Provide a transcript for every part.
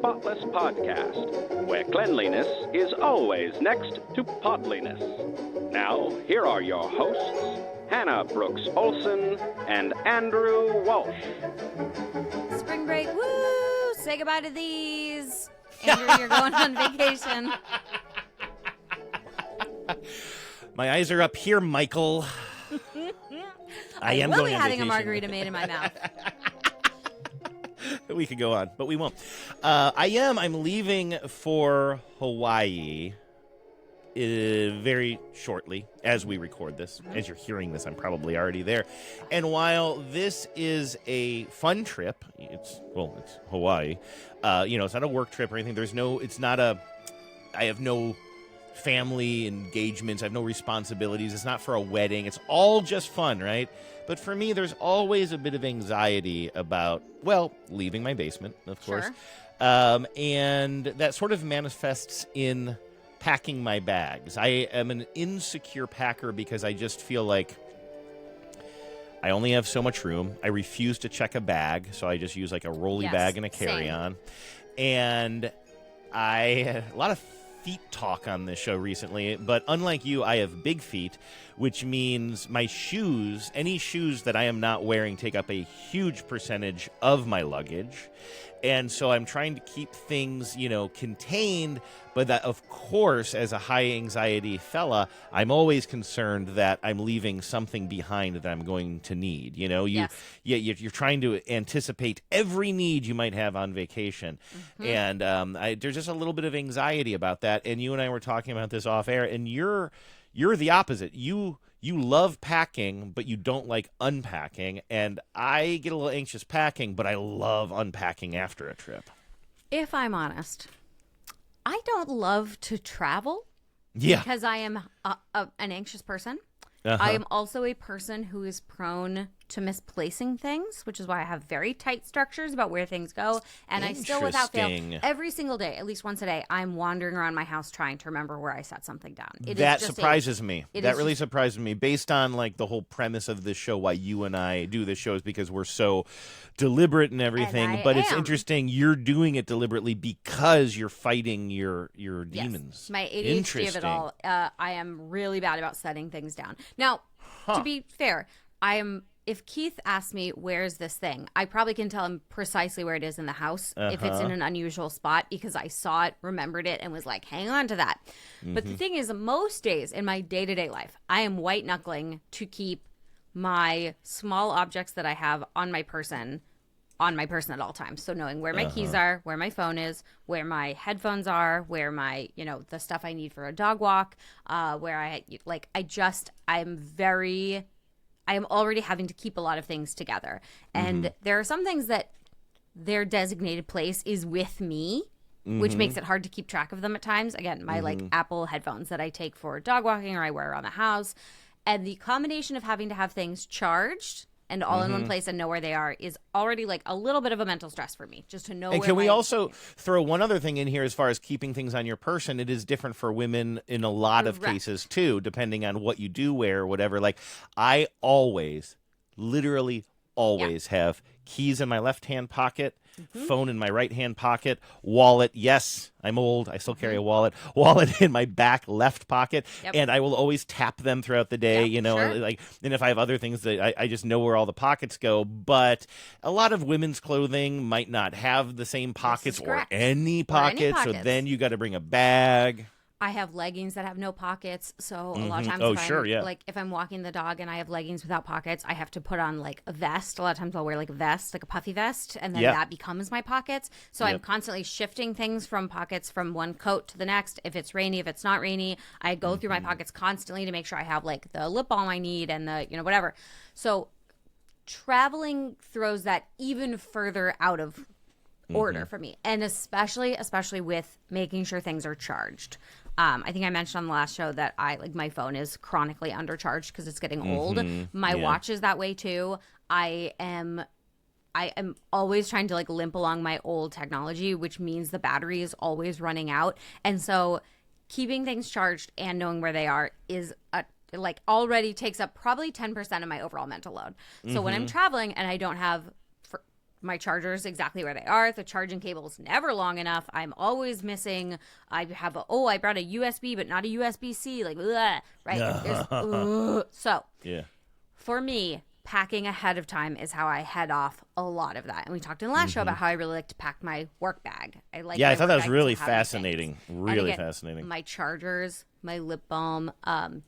Spotless podcast, where cleanliness is always next to podliness. Now, here are your hosts, Hannah Brooks Olson and Andrew Walsh. Spring break, woo! Say goodbye to these. Andrew, you're going on vacation. My eyes are up here, Michael. I am will going be on having vacation. a margarita made in my mouth. We could go on, but we won't. I'm leaving for Hawaii very shortly as we record this. Mm-hmm. As you're hearing this, I'm probably already there. And while this is a fun trip, it's Hawaii. It's not a work trip or anything. I have no family engagements. I have no responsibilities. It's not for a wedding. It's all just fun, right? But for me, there's always a bit of anxiety about, leaving my basement, of course. Sure. And that sort of manifests in packing my bags. I am an insecure packer because I just feel like I only have so much room. I refuse to check a bag, so I just use like a rolly bag and a carry-on. And a lot of feet talk on this show recently, but unlike you, I have big feet, which means my shoes, any shoes that I am not wearing, take up a huge percentage of my luggage. And so I'm trying to keep things, contained, but that, of course, as a high anxiety fella, I'm always concerned that I'm leaving something behind that I'm going to need. You're trying to anticipate every need you might have on vacation. Mm-hmm. And there's just a little bit of anxiety about that. And you and I were talking about this off air, and you're the opposite. You love packing, but you don't like unpacking. And I get a little anxious packing, but I love unpacking after a trip. If I'm honest, I don't love to travel. Yeah. Because I am an anxious person. Uh-huh. I am also a person who is prone to misplacing things, which is why I have very tight structures about where things go. And I still, without fail, every single day, at least once a day, I'm wandering around my house trying to remember where I set something down. That surprises me. That really surprises me. Based on like the whole premise of this show, why you and I do this show is because we're so deliberate and everything. But it's interesting you're doing it deliberately because you're fighting your demons. Yes, my ADHD of it all. I am really bad about setting things down. Now, to be fair, if Keith asks me, where's this thing, I probably can tell him precisely where it is in the house if it's in an unusual spot because I saw it, remembered it, and was like, hang on to that. Mm-hmm. But the thing is, most days in my day-to-day life, I am white-knuckling to keep my small objects that I have on my person at all times. So knowing where my keys are, where my phone is, where my headphones are, where my, the stuff I need for a dog walk, where I am already having to keep a lot of things together. And there are some things that their designated place is with me, which makes it hard to keep track of them at times. Again, my like Apple headphones that I take for dog walking or I wear around the house. And the combination of having to have things charged and all in one place and know where they are is already like a little bit of a mental stress for me, just to know. And can we also throw one other thing in here as far as keeping things on your person? It is different for women in a lot of cases too, depending on what you do wear or whatever. Like I literally always have keys in my left-hand pocket, phone in my right-hand pocket, wallet. Yes, I'm old. I still carry a wallet in my back left pocket. And I will always tap them throughout the day, and if I have other things that I just know where all the pockets go. But a lot of women's clothing might not have the same pockets or any pockets. So then you got to bring a bag. I have leggings that have no pockets, so a lot of times if I'm walking the dog and I have leggings without pockets, I have to put on like a vest. A lot of times I'll wear like a vest, like a puffy vest, and then that becomes my pockets. So I'm constantly shifting things from pockets from one coat to the next. If it's rainy, if it's not rainy, I go through my pockets constantly to make sure I have like the lip balm I need and the whatever. So traveling throws that even further out of order for me, and especially with making sure things are charged. I think I mentioned on the last show that my phone is chronically undercharged because it's getting old. My watch is that way too. I am always trying to like limp along my old technology, which means the battery is always running out. And so keeping things charged and knowing where they are is already takes up probably 10% of my overall mental load. So when I'm traveling and I don't have my chargers exactly where they are. The charging cable's never long enough. I'm always missing. I brought a USB, but not a USB-C. Like, ugh, right? So, for me, packing ahead of time is how I head off a lot of that. And we talked in the last show about how I really like to pack my work bag. I thought that was really fascinating. Really fascinating. My chargers, my lip balm,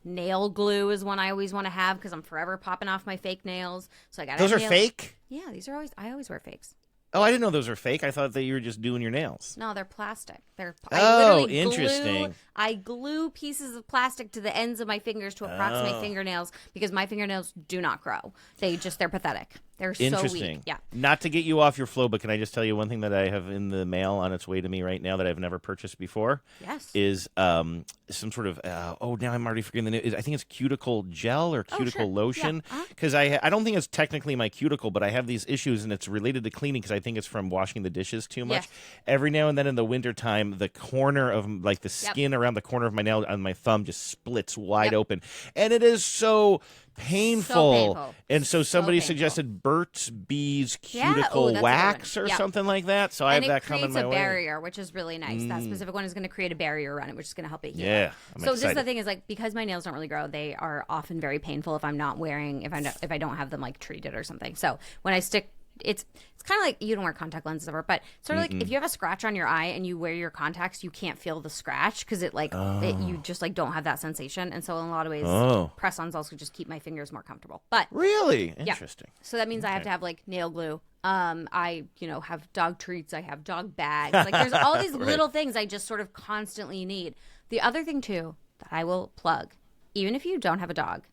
nail glue is one I always want to have because I'm forever popping off my fake nails. So I got those are fake? Yeah, I always wear fakes. Oh, I didn't know those were fake. I thought that you were just doing your nails. No, they're plastic. Interesting. I glue pieces of plastic to the ends of my fingers to approximate fingernails because my fingernails do not grow. They're pathetic. They're so weak. Yeah. Not to get you off your flow, but can I just tell you one thing that I have in the mail on its way to me right now that I've never purchased before? Yes. Is some sort of now I'm already forgetting the name. I think it's cuticle gel or cuticle lotion because I don't think it's technically my cuticle, but I have these issues and it's related to cleaning because I think it's from washing the dishes too much. Yes. Every now and then in the wintertime, the corner of like the skin around the corner of my nail on my thumb just splits wide open, and it is so painful. And so somebody suggested Burt's Bees cuticle wax or something like that. So I have that coming my way. And it creates a barrier, which is really nice. That specific one is going to create a barrier around it, which is going to help it heal. Yeah. So this is the thing is like because my nails don't really grow, they are often very painful if I'm not wearing if I don't have them like treated or something. So when I stick. It's kind of like you don't wear contact lenses ever, but sort of like if you have a scratch on your eye and you wear your contacts, you can't feel the scratch because you just like don't have that sensation. And so in a lot of ways, press-ons also just keep my fingers more comfortable. But really interesting. So that means I have to have like nail glue. I have dog treats. I have dog bags. Like there's all these little things I just sort of constantly need. The other thing too that I will plug, even if you don't have a dog.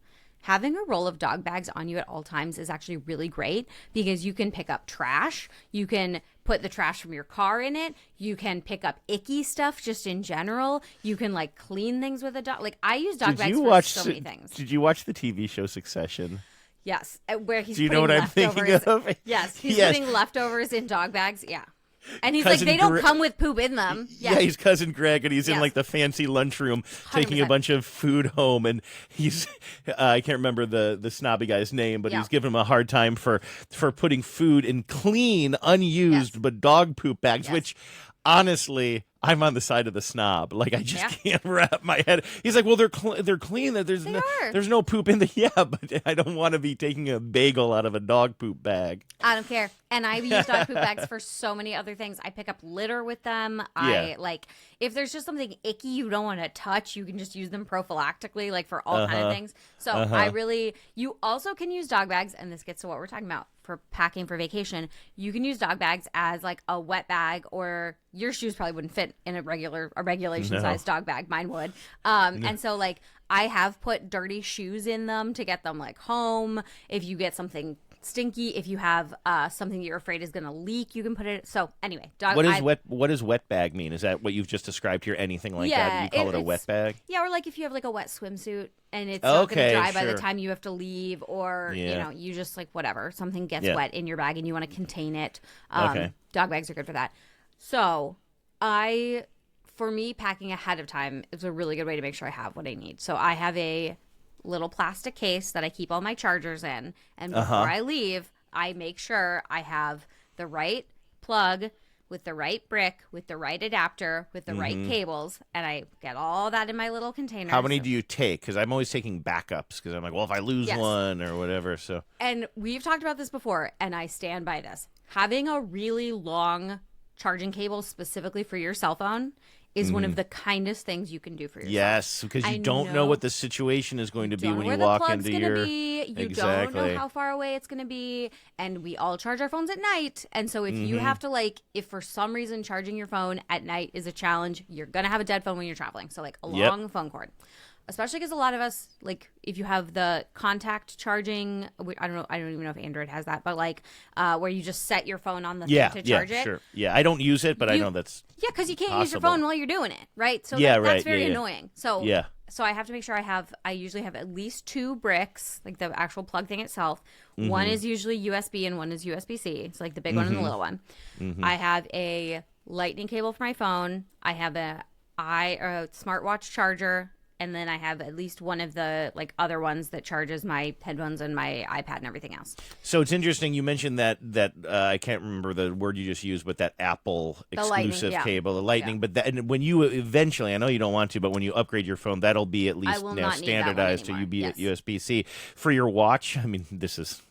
Having a roll of dog bags on you at all times is actually really great because you can pick up trash. You can put the trash from your car in it. You can pick up icky stuff just in general. You can like clean things with a dog. Like I use dog bags for so many things. Did you watch the TV show Succession? Yes, where he's putting leftovers. Yes, he's putting leftovers in dog bags. Yeah. And he's like, they don't come with poop in them. Yeah, he's Cousin Greg, and he's in like the fancy lunchroom 100%. Taking a bunch of food home, and he's I can't remember the snobby guy's name, but he's giving him a hard time for putting food in clean, unused but dog poop bags, which honestly. I'm on the side of the snob. Like I just can't wrap my head. He's like, well, they're clean. There's no poop in the but I don't want to be taking a bagel out of a dog poop bag. I don't care. And I've used dog poop bags for so many other things. I pick up litter with them. I like if there's just something icky you don't want to touch, you can just use them prophylactically, like for all kind of things. So you also can use dog bags, and this gets to what we're talking about for packing for vacation. You can use dog bags as like a wet bag, or your shoes probably wouldn't fit in a regulation size dog bag. Mine would. And so like I have put dirty shoes in them to get them like home. If you get something stinky, if you have something that you're afraid is going to leak, you can put it. So anyway, what does wet bag mean? Is that what you've just described here? Anything like that? You call it a wet bag? Yeah, or like if you have like a wet swimsuit and it's not going to dry by the time you have to leave, or you just like whatever, something gets wet in your bag and you want to contain it. Dog bags are good for that. So for me, packing ahead of time is a really good way to make sure I have what I need. So I have a little plastic case that I keep all my chargers in, and before I leave, I make sure I have the right plug with the right brick, with the right adapter, with the right cables, and I get all that in my little container. How many do you take? Because I'm always taking backups because I'm like, well, if I lose one or whatever. So, and we've talked about this before, and I stand by this. Having a really long charging cable specifically for your cell phone is one of the kindest things you can do for yourself. Yes, because you don't know what the situation is going to be when you walk into your... You don't know how far away it's going to be, and we all charge our phones at night. And so if you have to, if for some reason charging your phone at night is a challenge, you're going to have a dead phone when you're traveling. So, a long phone cord. Especially because a lot of us, if you have the contact charging, I don't even know if Android has that, but where you just set your phone on the thing to charge it. Sure. Yeah, I don't use it, but I know that's because you can't use your phone while you're doing it, right? So that's very annoying. So so I have to make sure I usually have at least 2 bricks, like the actual plug thing itself. One is usually USB and one is USB-C. It's like the big one and the little one. I have a lightning cable for my phone. I have a smartwatch charger. and then I have at least one of the like other ones that charges my headphones and my iPad and everything else. So it's interesting you mentioned that I can't remember the word you just used, but that Apple exclusive cable, the Lightning. But and when you eventually, I know you don't want to, but when you upgrade your phone, that'll be at least now standardized to USB-C for your watch. I mean, this is.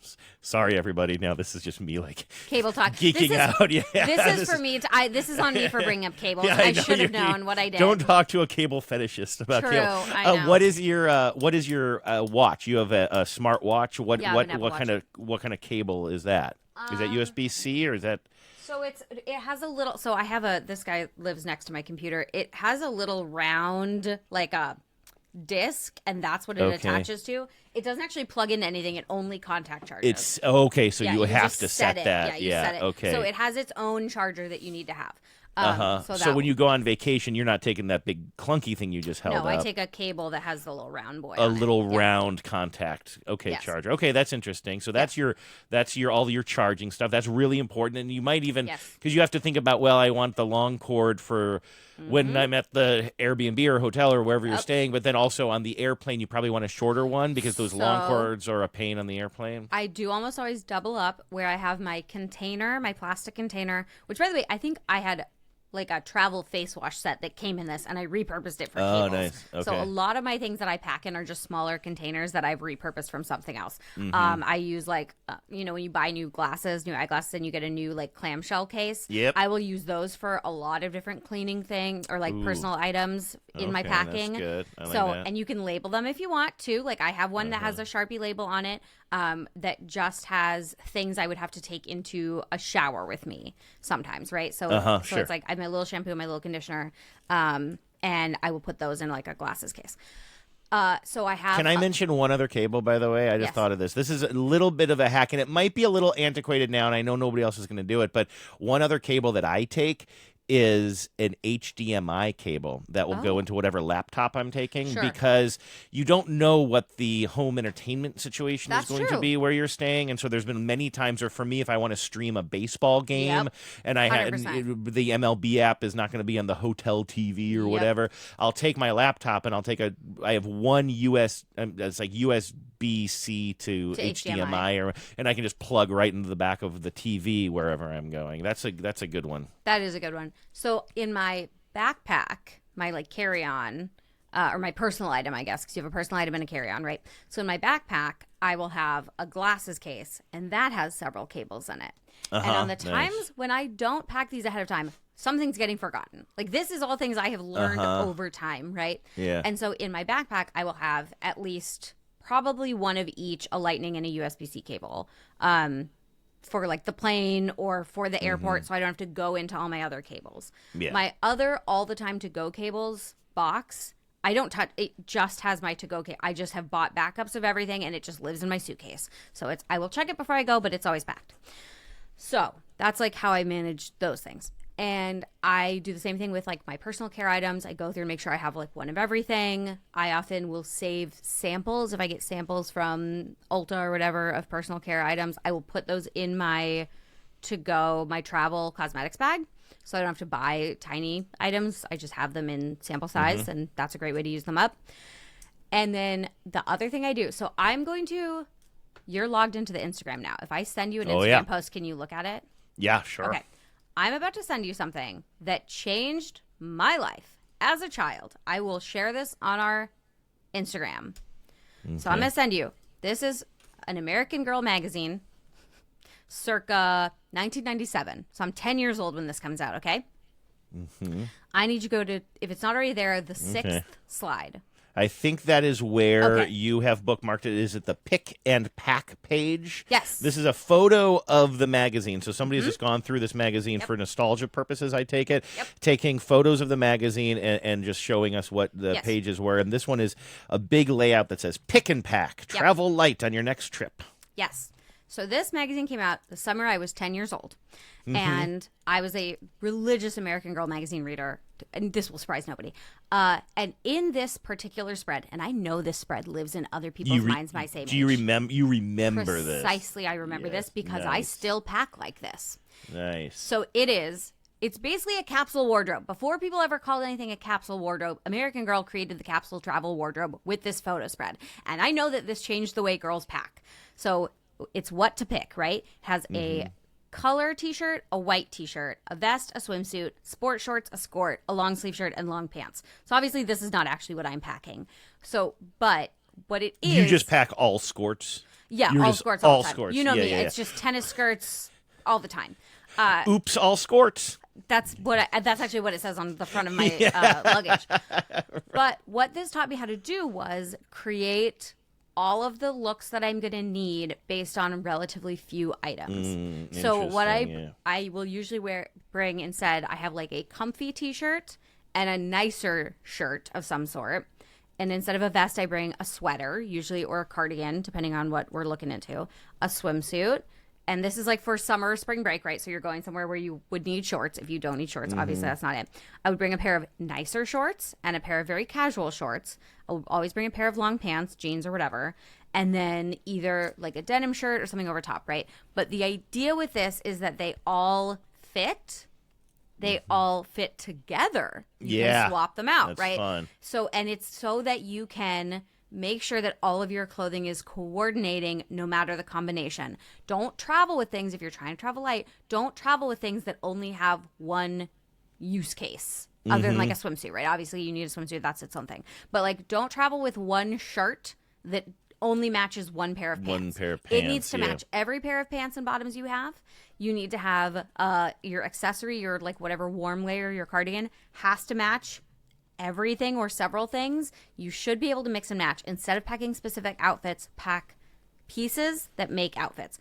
Sorry, everybody. Now this is just me like cable talk, geeking out. Yeah, this is for me. This is on me for bringing up cables. I should have known what I did. Don't talk to a cable fetishist about True, cable. I know. What is your watch? You have a smart watch. What kind of cable is that? Is that USB-C or is that? So it has a little. So I have this guy lives next to my computer. It has a little round like a disc, and that's what it attaches to. It doesn't actually plug into anything. It only contact charges. It's okay, so you have to set it. that. Yeah, set it. Okay. So it has its own charger that you need to have. So when you go on vacation, you're not taking that big clunky thing you just held up. No, I take a cable that has the little round boy. A little round contact. Okay, yes. Charger. Okay, that's interesting. So that's your all your charging stuff. That's really important, and you might even because you have to think about I want the long cord for when I'm at the Airbnb or hotel or wherever you're staying, but then also on the airplane you probably want a shorter one because those long cords are a pain on the airplane. I do almost always double up where I have my container, my plastic container, which by the way, I think I had like a travel face wash set that came in this, and I repurposed it for cables. Nice. Okay. So a lot of my things that I pack in are just smaller containers that I've repurposed from something else. I use when you buy new eyeglasses, and you get a new like clamshell case. Yep. I will use those for a lot of different cleaning things or like personal items in my packing. That's good. I like that. And you can label them if you want to. Like I have one that has a Sharpie label on it. That just has things I would have to take into a shower with me sometimes, right? So it's like I have my little shampoo and my little conditioner, and I will put those in like a glasses case. So I have. Can I mention one other cable, by the way? I just thought of this. This is a little bit of a hack, and it might be a little antiquated now, and I know nobody else is going to do it, but one other cable that I take is an HDMI cable that will go into whatever laptop I'm taking because you don't know what the home entertainment situation is going to be where you're staying. And so there's been many times where for me, if I want to stream a baseball game and I had the MLB app is not going to be on the hotel TV or whatever, I'll take my laptop and I have one it's like USB-C to HDMI and I can just plug right into the back of the TV wherever I'm going. That's a good one. That is a good one. So in my backpack, my like carry-on, or my personal item, I guess, because you have a personal item and a carry-on, right? So in my backpack, I will have a glasses case, and that has several cables in it. And on the times when I don't pack these ahead of time, something's getting forgotten. Like this is all things I have learned over time, right? Yeah. And so in my backpack, I will have at least probably one of each, a Lightning and a USB-C cable. For like the plane or for the airport, so I don't have to go into all my other cables. Yeah. My other all the time to go cables box, I don't touch. It just has my to go cable. I just have bought backups of everything, and it just lives in my suitcase. So I will check it before I go, but it's always packed. So that's like how I manage those things. And I do the same thing with like my personal care items. I go through and make sure I have like one of everything. I often will save samples. If I get samples from Ulta or whatever of personal care items, I will put those in my my travel cosmetics bag. So I don't have to buy tiny items. I just have them in sample size, and that's a great way to use them up. And then the other thing I do, so you're logged into the Instagram now. If I send you an Instagram post, can you look at it? Yeah, sure. Okay. I'm about to send you something that changed my life as a child. I will share this on our Instagram. Okay. So I'm going to send you. This is an American Girl magazine circa 1997. So I'm 10 years old when this comes out, okay? I need you to go to, if it's not already there, the 6th slide. I think that is where you have bookmarked it. Is it the pick and pack page? Yes. This is a photo of the magazine. So somebody has just gone through this magazine for nostalgia purposes, I take it, taking photos of the magazine and just showing us what the pages were. And this one is a big layout that says pick and pack, travel light on your next trip. Yes. So this magazine came out the summer I was 10 years old. And I was a religious American Girl magazine reader. And this will surprise nobody. And in this particular spread, and I know this spread lives in other people's minds my same age. Do you remember this? Precisely, I remember this because I still pack like this. Nice. So it is It's basically a capsule wardrobe. Before people ever called anything a capsule wardrobe, American Girl created the capsule travel wardrobe with this photo spread. And I know that this changed the way girls pack. So it's what to pick, right? It has a color t-shirt, a white t-shirt, a vest, a swimsuit, sport shorts, a skirt, a long sleeve shirt, and long pants. So obviously this is not actually what I'm packing. So, but what it is... You just pack all skirts? Yeah, You're all just skirts all the time. skirts. You know me. Yeah. It's just tennis skirts all the time. Oops, all skirts. That's actually what it says on the front of my luggage. But what this taught me how to do was create all of the looks that I'm going to need based on relatively few items. So what I will usually bring instead, I have like a comfy t-shirt and a nicer shirt of some sort. And instead of a vest, I bring a sweater, usually, or a cardigan, depending on what we're looking into, a swimsuit. And this is like for summer or spring break, right? So you're going somewhere where you would need shorts. If you don't need shorts, obviously that's not it. I would bring a pair of nicer shorts and a pair of very casual shorts. I would always bring a pair of long pants, jeans or whatever. And then either like a denim shirt or something over top, right? But the idea with this is that they all fit. They all fit together. You can swap them out, that's right? Fun. So, and it's so that you can make sure that all of your clothing is coordinating no matter the combination. Don't travel with things, if you're trying to travel light, don't travel with things that only have one use case other than like a swimsuit, right? Obviously you need a swimsuit, that's its own thing. But like don't travel with one shirt that only matches one pair of pants. One pair of pants, it needs to match every pair of pants and bottoms you have. You need to have your accessory, your like whatever warm layer, your cardigan has to match everything or several things. You should be able to mix and match. Instead of packing specific outfits, pack pieces that make outfits.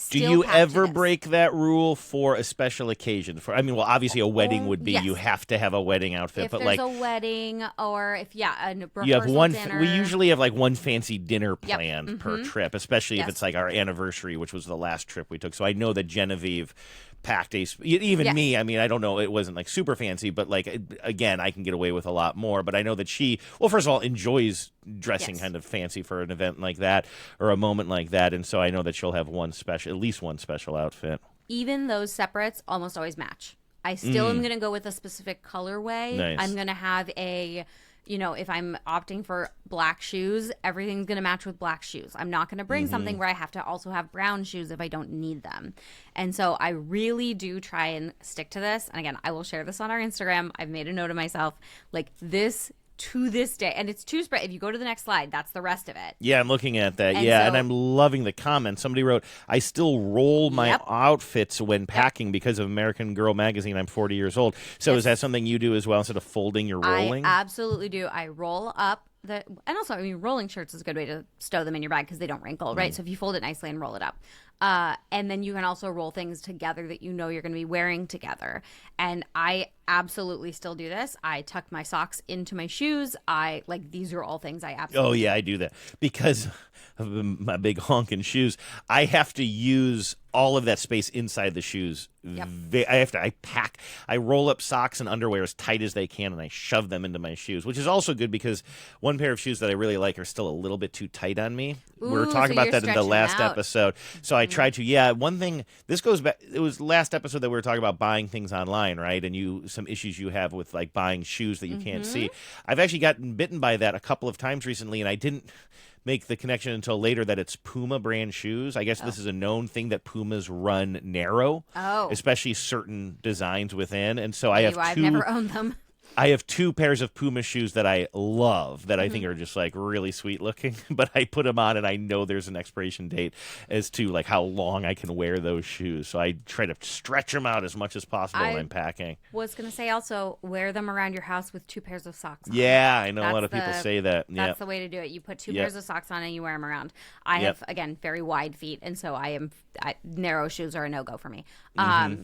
Do you ever break that rule for a special occasion? Obviously a wedding would be you have to have a wedding outfit. If but there's like a wedding or if a rehearsal you have one. dinner. We usually have like one fancy dinner planned per trip, especially if it's like our anniversary, which was the last trip we took. So I know that Genevieve packed me. I mean, I don't know. It wasn't like super fancy, but like again, I can get away with a lot more. But I know that she, first of all, enjoys dressing kind of fancy for an event like that or a moment like that, and so I know that she'll have at least one special outfit. Even those separates almost always match. I still am going to go with a specific colorway. Nice. I'm going to have if I'm opting for black shoes, everything's going to match with black shoes. I'm not going to bring something where I have to also have brown shoes if I don't need them. And so I really do try and stick to this. And again, I will share this on our Instagram. I've made a note of myself. Like this to this day, and it's two spread. If you go to the next slide, that's the rest of it. Yeah, I'm looking at that. And I'm loving the comment. Somebody wrote, I still roll my outfits when packing because of American Girl magazine. I'm 40 years old. So is that something you do as well instead of folding, you're rolling? I absolutely do. I roll up and also, rolling shirts is a good way to stow them in your bag because they don't wrinkle, right? So if you fold it nicely and roll it up. And then you can also roll things together that you know you're going to be wearing together. And I absolutely still do this. I tuck my socks into my shoes. These are all things I absolutely Oh, yeah, I do that. Because of my big honking shoes, I have to use all of that space inside the shoes. I roll up socks and underwear as tight as they can, and I shove them into my shoes, which is also good because one pair of shoes that I really like are still a little bit too tight on me. We were talking about that in the last episode. So I tried to, one thing, this goes back, it was last episode that we were talking about buying things online, right? And some issues you have with like buying shoes that you can't see. I've actually gotten bitten by that a couple of times recently, and I didn't make the connection until later that it's Puma brand shoes. I guess this is a known thing that Pumas run narrow, especially certain designs within. And so I've never owned them. I have two pairs of Puma shoes that I love that I think are just like really sweet looking, but I put them on and I know there's an expiration date as to like how long I can wear those shoes. So I try to stretch them out as much as possible when I'm packing. Was going to say also wear them around your house with two pairs of socks on. Yeah, I know a lot of people say that. That's the way to do it. You put two pairs of socks on and you wear them around. I have, again, very wide feet, and so narrow shoes are a no-go for me.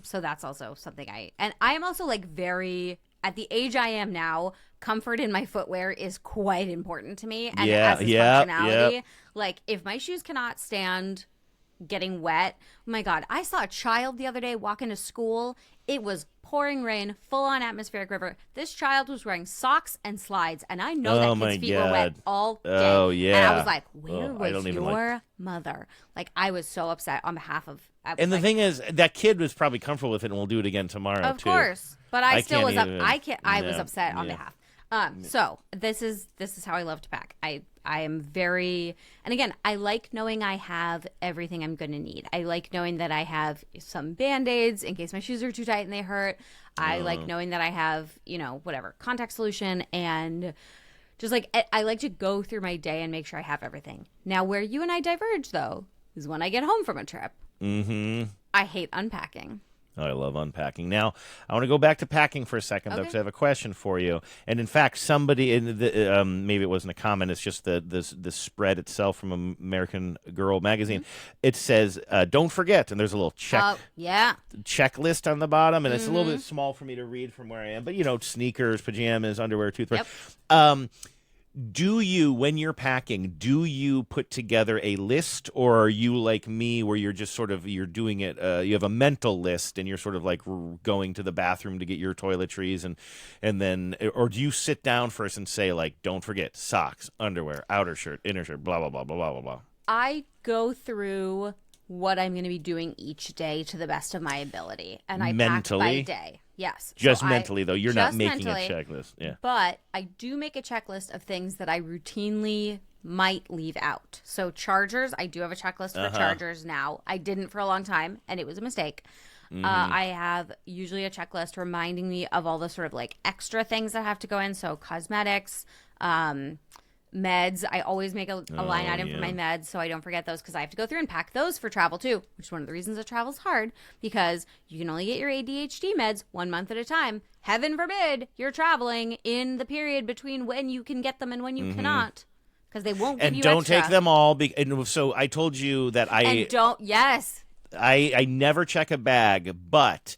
So that's also something I am also like very... At the age I am now, comfort in my footwear is quite important to me. And it has its functionality. Like, if my shoes cannot stand getting wet. Oh my God. I saw a child the other day walk into school. It was pouring rain, full on atmospheric river. This child was wearing socks and slides, and I know that kid's feet were wet all day. Oh, yeah. And I was like, where was your mother? Like, I was so upset on behalf of. And the thing is, that kid was probably comfortable with it, and we'll do it again tomorrow, of too. Of course. But I still was even, I was upset on behalf. So this is how I love to pack. I am very, and again, I like knowing I have everything I'm going to need. I like knowing that I have some Band-Aids in case my shoes are too tight and they hurt. I like knowing that I have, whatever, contact solution, and just like, I like to go through my day and make sure I have everything. Now, where you and I diverge, though, is when I get home from a trip. Mm-hmm. I hate unpacking. Oh, I love unpacking. Now, I want to go back to packing for a second, though, because I have a question for you. And in fact, somebody in the maybe it wasn't a comment; it's just the spread itself from American Girl magazine. Mm-hmm. It says, "Don't forget," and there's a little checklist on the bottom, and it's a little bit small for me to read from where I am. But sneakers, pajamas, underwear, toothbrush. Yep. Do you, when you're packing, do you put together a list, or are you like me where you're just sort of, you're doing it, you have a mental list and you're sort of like going to the bathroom to get your toiletries and then, or do you sit down first and say like, don't forget socks, underwear, outer shirt, inner shirt, blah, blah, blah, blah, blah, blah, blah? I go through what I'm going to be doing each day to the best of my ability, and I mentally? Pack by day. Yes. Just mentally, though. You're not making a checklist. Yeah. But I do make a checklist of things that I routinely might leave out. So chargers, I do have a checklist for chargers now. I didn't for a long time, and it was a mistake. I have usually a checklist reminding me of all the sort of like extra things that have to go in. So cosmetics, meds. I always make a line item for my meds so I don't forget those, because I have to go through and pack those for travel too, which is one of the reasons that travel's hard, because you can only get your ADHD meds 1 month at a time. Heaven forbid you're traveling in the period between when you can get them and when you cannot, because they won't give you extra. And don't take them all. And so I told you that I never check a bag, but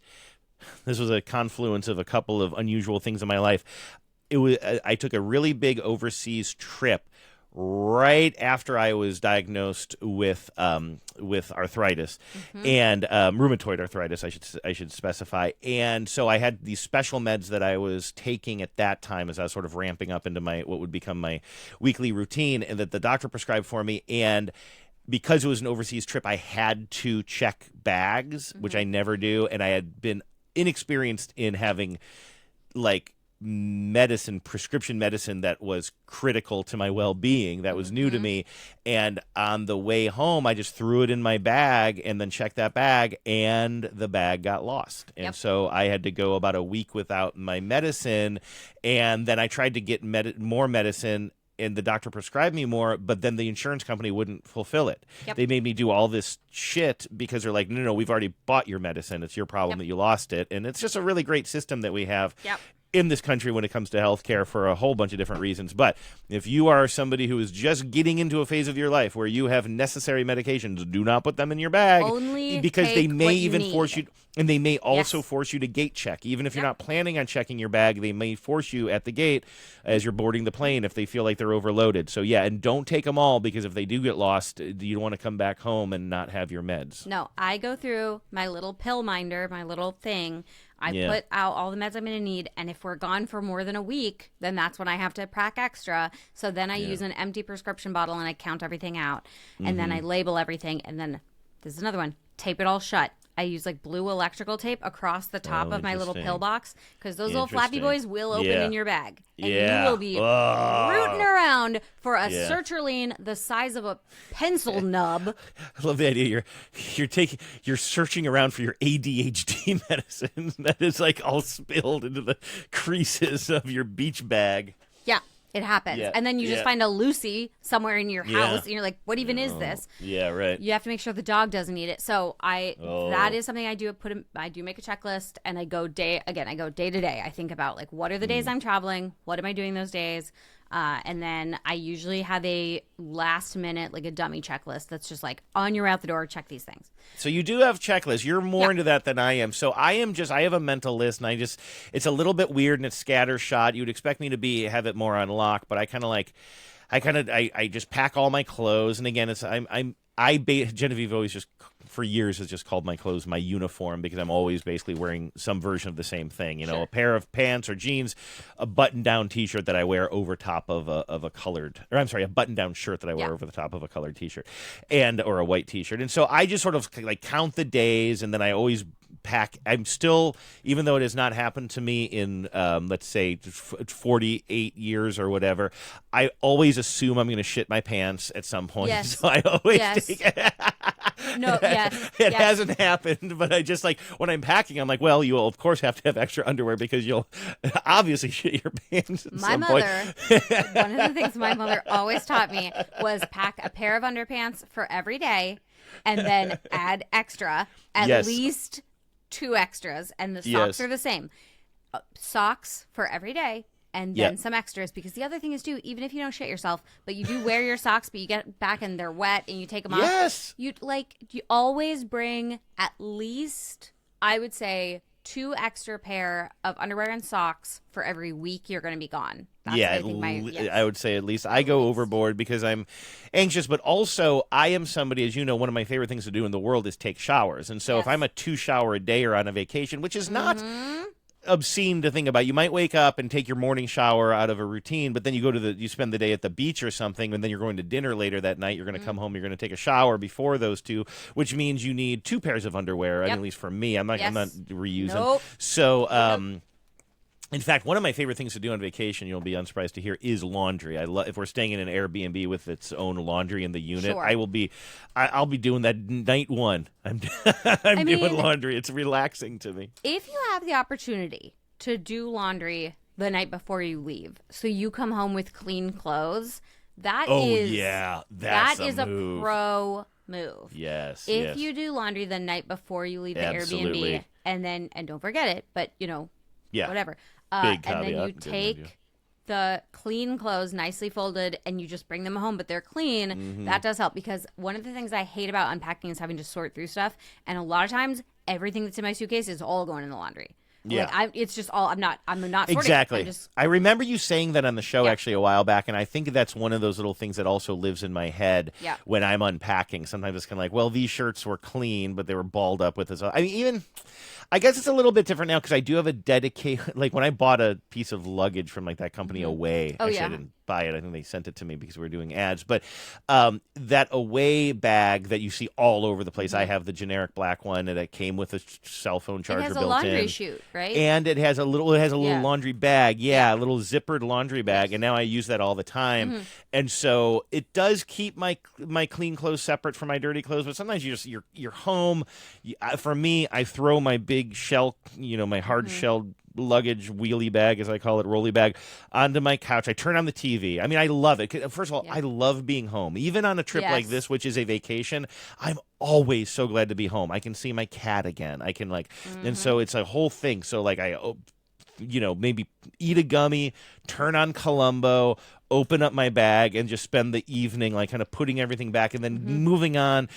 this was a confluence of a couple of unusual things in my life. I took a really big overseas trip right after I was diagnosed with arthritis and rheumatoid arthritis, I should specify. And so I had these special meds that I was taking at that time as I was sort of ramping up into what would become my weekly routine, and that the doctor prescribed for me. And because it was an overseas trip, I had to check bags, which I never do, and I had been inexperienced in having like prescription medicine that was critical to my well-being. That was new to me. And on the way home, I just threw it in my bag and then checked that bag, and the bag got lost. And so I had to go about a week without my medicine. And then I tried to get more medicine, and the doctor prescribed me more, but then the insurance company wouldn't fulfill it. They made me do all this shit because they're like, no, we've already bought your medicine. It's your problem that you lost it. And it's just a really great system that we have in this country when it comes to healthcare for a whole bunch of different reasons. But if you are somebody who is just getting into a phase of your life where you have necessary medications, do not put them in your bag. Because they may even force you, and they may also force you to gate check. Even if you're not planning on checking your bag, they may force you at the gate as you're boarding the plane if they feel like they're overloaded. So and don't take them all, because if they do get lost, you don't want to come back home and not have your meds. No, I go through my little pill minder, my little thing. I put out all the meds I'm going to need, and if we're gone for more than a week, then that's when I have to pack extra. So then I use an empty prescription bottle, and I count everything out, and then I label everything, and then this is another one, tape it all shut. I use like blue electrical tape across the top of my little pill box, because those little flappy boys will open in your bag. And you will be rooting around for a sertraline the size of a pencil nub. I love the idea you're searching around for your ADHD medicine that is like all spilled into the creases of your beach bag. Yeah. It happens. And then you just find a Lucy somewhere in your house, and you're like, what even is this? Yeah, right. You have to make sure the dog doesn't eat it. So that is something I do I do make a checklist, and I go day to day. I think about like, what are the days I'm traveling? What am I doing those days? And then I usually have a last minute, like a dummy checklist that's just like, on your way out the door, check these things. So you do have checklists. You're more into that than I am. So I have a mental list, and it's a little bit weird and it's scattershot. You'd expect me to have it more on lock, but I just pack all my clothes. And again, Genevieve always just for years has just called my clothes my uniform because I'm always basically wearing some version of the same thing. Sure. A pair of pants or jeans, a button-down T-shirt that I wear over top of a button-down shirt that I wear over the top of a colored T-shirt, or a white T-shirt. And so I just sort of like count the days, and then I always pack. I'm still, even though it has not happened to me in let's say 48 years or whatever, I always assume I'm going to shit my pants at some point. Yes. So I always take it hasn't happened, but I just like when I'm packing, I'm like, well, you'll of course have to have extra underwear because you'll obviously shit your pants at some point. One of the things my mother always taught me was pack a pair of underpants for every day and then add extra, at least 2 extras, and the socks are the same. Socks for every day. And then some extras, because the other thing is too, even if you don't shit yourself, but you do wear your socks, but you get back and they're wet and you take them off. You always bring at least, I would say, 2 extra pair of underwear and socks for every week you're going to be gone. That's I would say at least. I go overboard because I'm anxious, but also I am somebody, as you know, one of my favorite things to do in the world is take showers. And so if I'm a 2 shower a day or on a vacation, which is not obscene to think about. You might wake up and take your morning shower out of a routine, but then you spend the day at the beach or something, and then you're going to dinner later that night. You're going to come home. You're going to take a shower before those 2, which means you need 2 pairs of underwear. At least for me, I'm not reusing. Nope. So, in fact, one of my favorite things to do on vacation, you'll be unsurprised to hear, is laundry. If we're staying in an Airbnb with its own laundry in the unit, I'll be doing that night one. I'm doing laundry. It's relaxing to me. If you have the opportunity to do laundry the night before you leave, so you come home with clean clothes, that is a pro move. Yes. If you do laundry the night before you leave the Airbnb, and don't forget it, but whatever. Big and then caveat. you take the clean clothes, nicely folded, and you just bring them home, but they're clean. Mm-hmm. That does help, because one of the things I hate about unpacking is having to sort through stuff. And a lot of times, everything that's in my suitcase is all going in the laundry. Yeah, it's just all. I'm not sorting. Exactly. I remember you saying that on the show actually a while back, and I think that's one of those little things that also lives in my head when I'm unpacking. Sometimes it's kind of like, well, these shirts were clean, but they were balled up with this. I mean, I guess it's a little bit different now because I do have a dedicated, like when I bought a piece of luggage from like that company Away. I didn't buy it. I think they sent it to me because we were doing ads. But that Away bag that you see all over the place, I have the generic black one that came with a cell phone charger built in. It has a laundry chute, right? And it has a little laundry bag. Yeah, a little zippered laundry bag. And now I use that all the time. Mm-hmm. And so it does keep my clean clothes separate from my dirty clothes. But sometimes you're home. For me, I throw my big shell, my hard shelled luggage wheelie bag, as I call it, rolly bag, onto my couch. I turn on the TV. I mean, I love it. First of all, I love being home. Even on a trip like this, which is a vacation, I'm always so glad to be home. I can see my cat again. I can and so it's a whole thing. So I maybe eat a gummy, turn on Columbo, open up my bag, and just spend the evening kind of putting everything back and then moving on,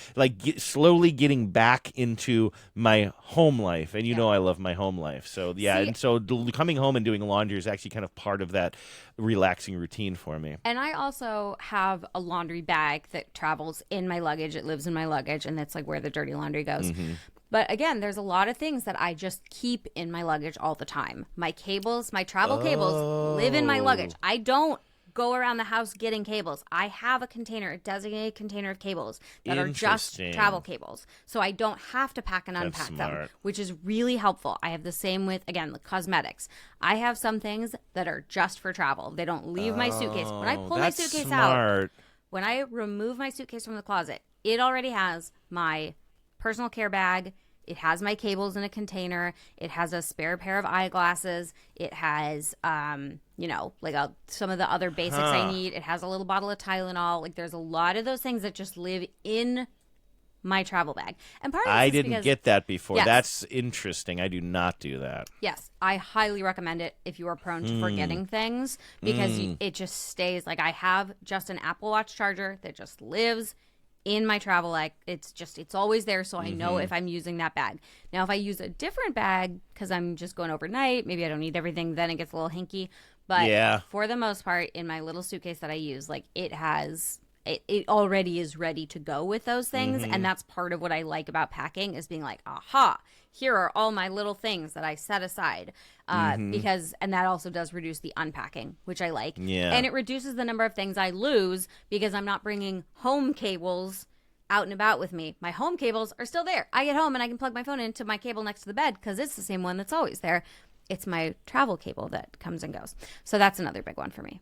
slowly getting back into my home life. And I love my home life. So and so coming home and doing laundry is actually kind of part of that relaxing routine for me. And I also have a laundry bag that travels in my luggage. It lives in my luggage, and that's where the dirty laundry goes. Mm-hmm. But again, there's a lot of things that I just keep in my luggage all the time. My cables, my travel cables live in my luggage. I don't go around the house getting cables. I have a designated container of cables that are just travel cables. So I don't have to pack and unpack them, which is really helpful. I have the same with, again, the cosmetics. I have some things that are just for travel. They don't leave my suitcase. When I pull my suitcase out, when I remove my suitcase from the closet, it already has my personal care bag. It has my cables in a container. It has a spare pair of eyeglasses. It has, some of the other basics I need. It has a little bottle of Tylenol. There's a lot of those things that just live in my travel bag. And part of I didn't get that before. Yes. That's interesting. I do not do that. Yes, I highly recommend it if you are prone to forgetting things, because it just stays. I have just an Apple Watch charger that just lives in my travel bag. It's always there, so I know if I'm using that bag. Now, if I use a different bag because I'm just going overnight, maybe I don't need everything, then it gets a little hinky. But for the most part, in my little suitcase that I use, it has it already is ready to go with those things. And that's part of what I like about packing is being like, aha, here are all my little things that I set aside. Because, and that also does reduce the unpacking, which I like. Yeah. And it reduces the number of things I lose because I'm not bringing home cables out and about with me. My home cables are still there. I get home and I can plug my phone into my cable next to the bed because it's the same one that's always there. It's my travel cable that comes and goes. So that's another big one for me.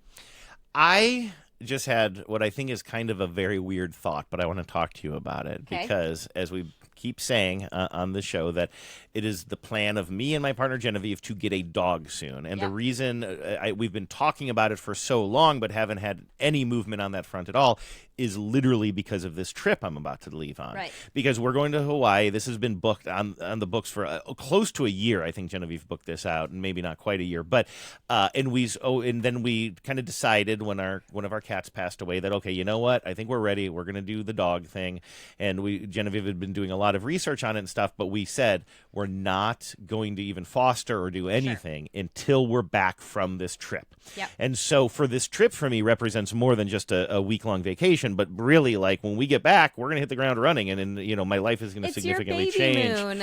I just had what I think is kind of a very weird thought, but I want to talk to you about it because, as we keep saying on the show, that it is the plan of me and my partner Genevieve to get a dog soon. And the reason we've been talking about it for so long but haven't had any movement on that front at all is literally because of this trip I'm about to leave on. Right. Because we're going to Hawaii. This has been booked on the books for close to a year. I think Genevieve booked this out, and maybe not quite a year. But and then we kind of decided when one of our cats passed away that, okay, you know what? I think we're ready. We're going to do the dog thing. And Genevieve had been doing a lot of research on it and stuff, but we said we're not going to even foster or do anything until we're back from this trip. Yep. And so for this trip for me represents more than just a week-long vacation, but really, like, when we get back, we're going to hit the ground running, and my life is going to significantly change. Moon.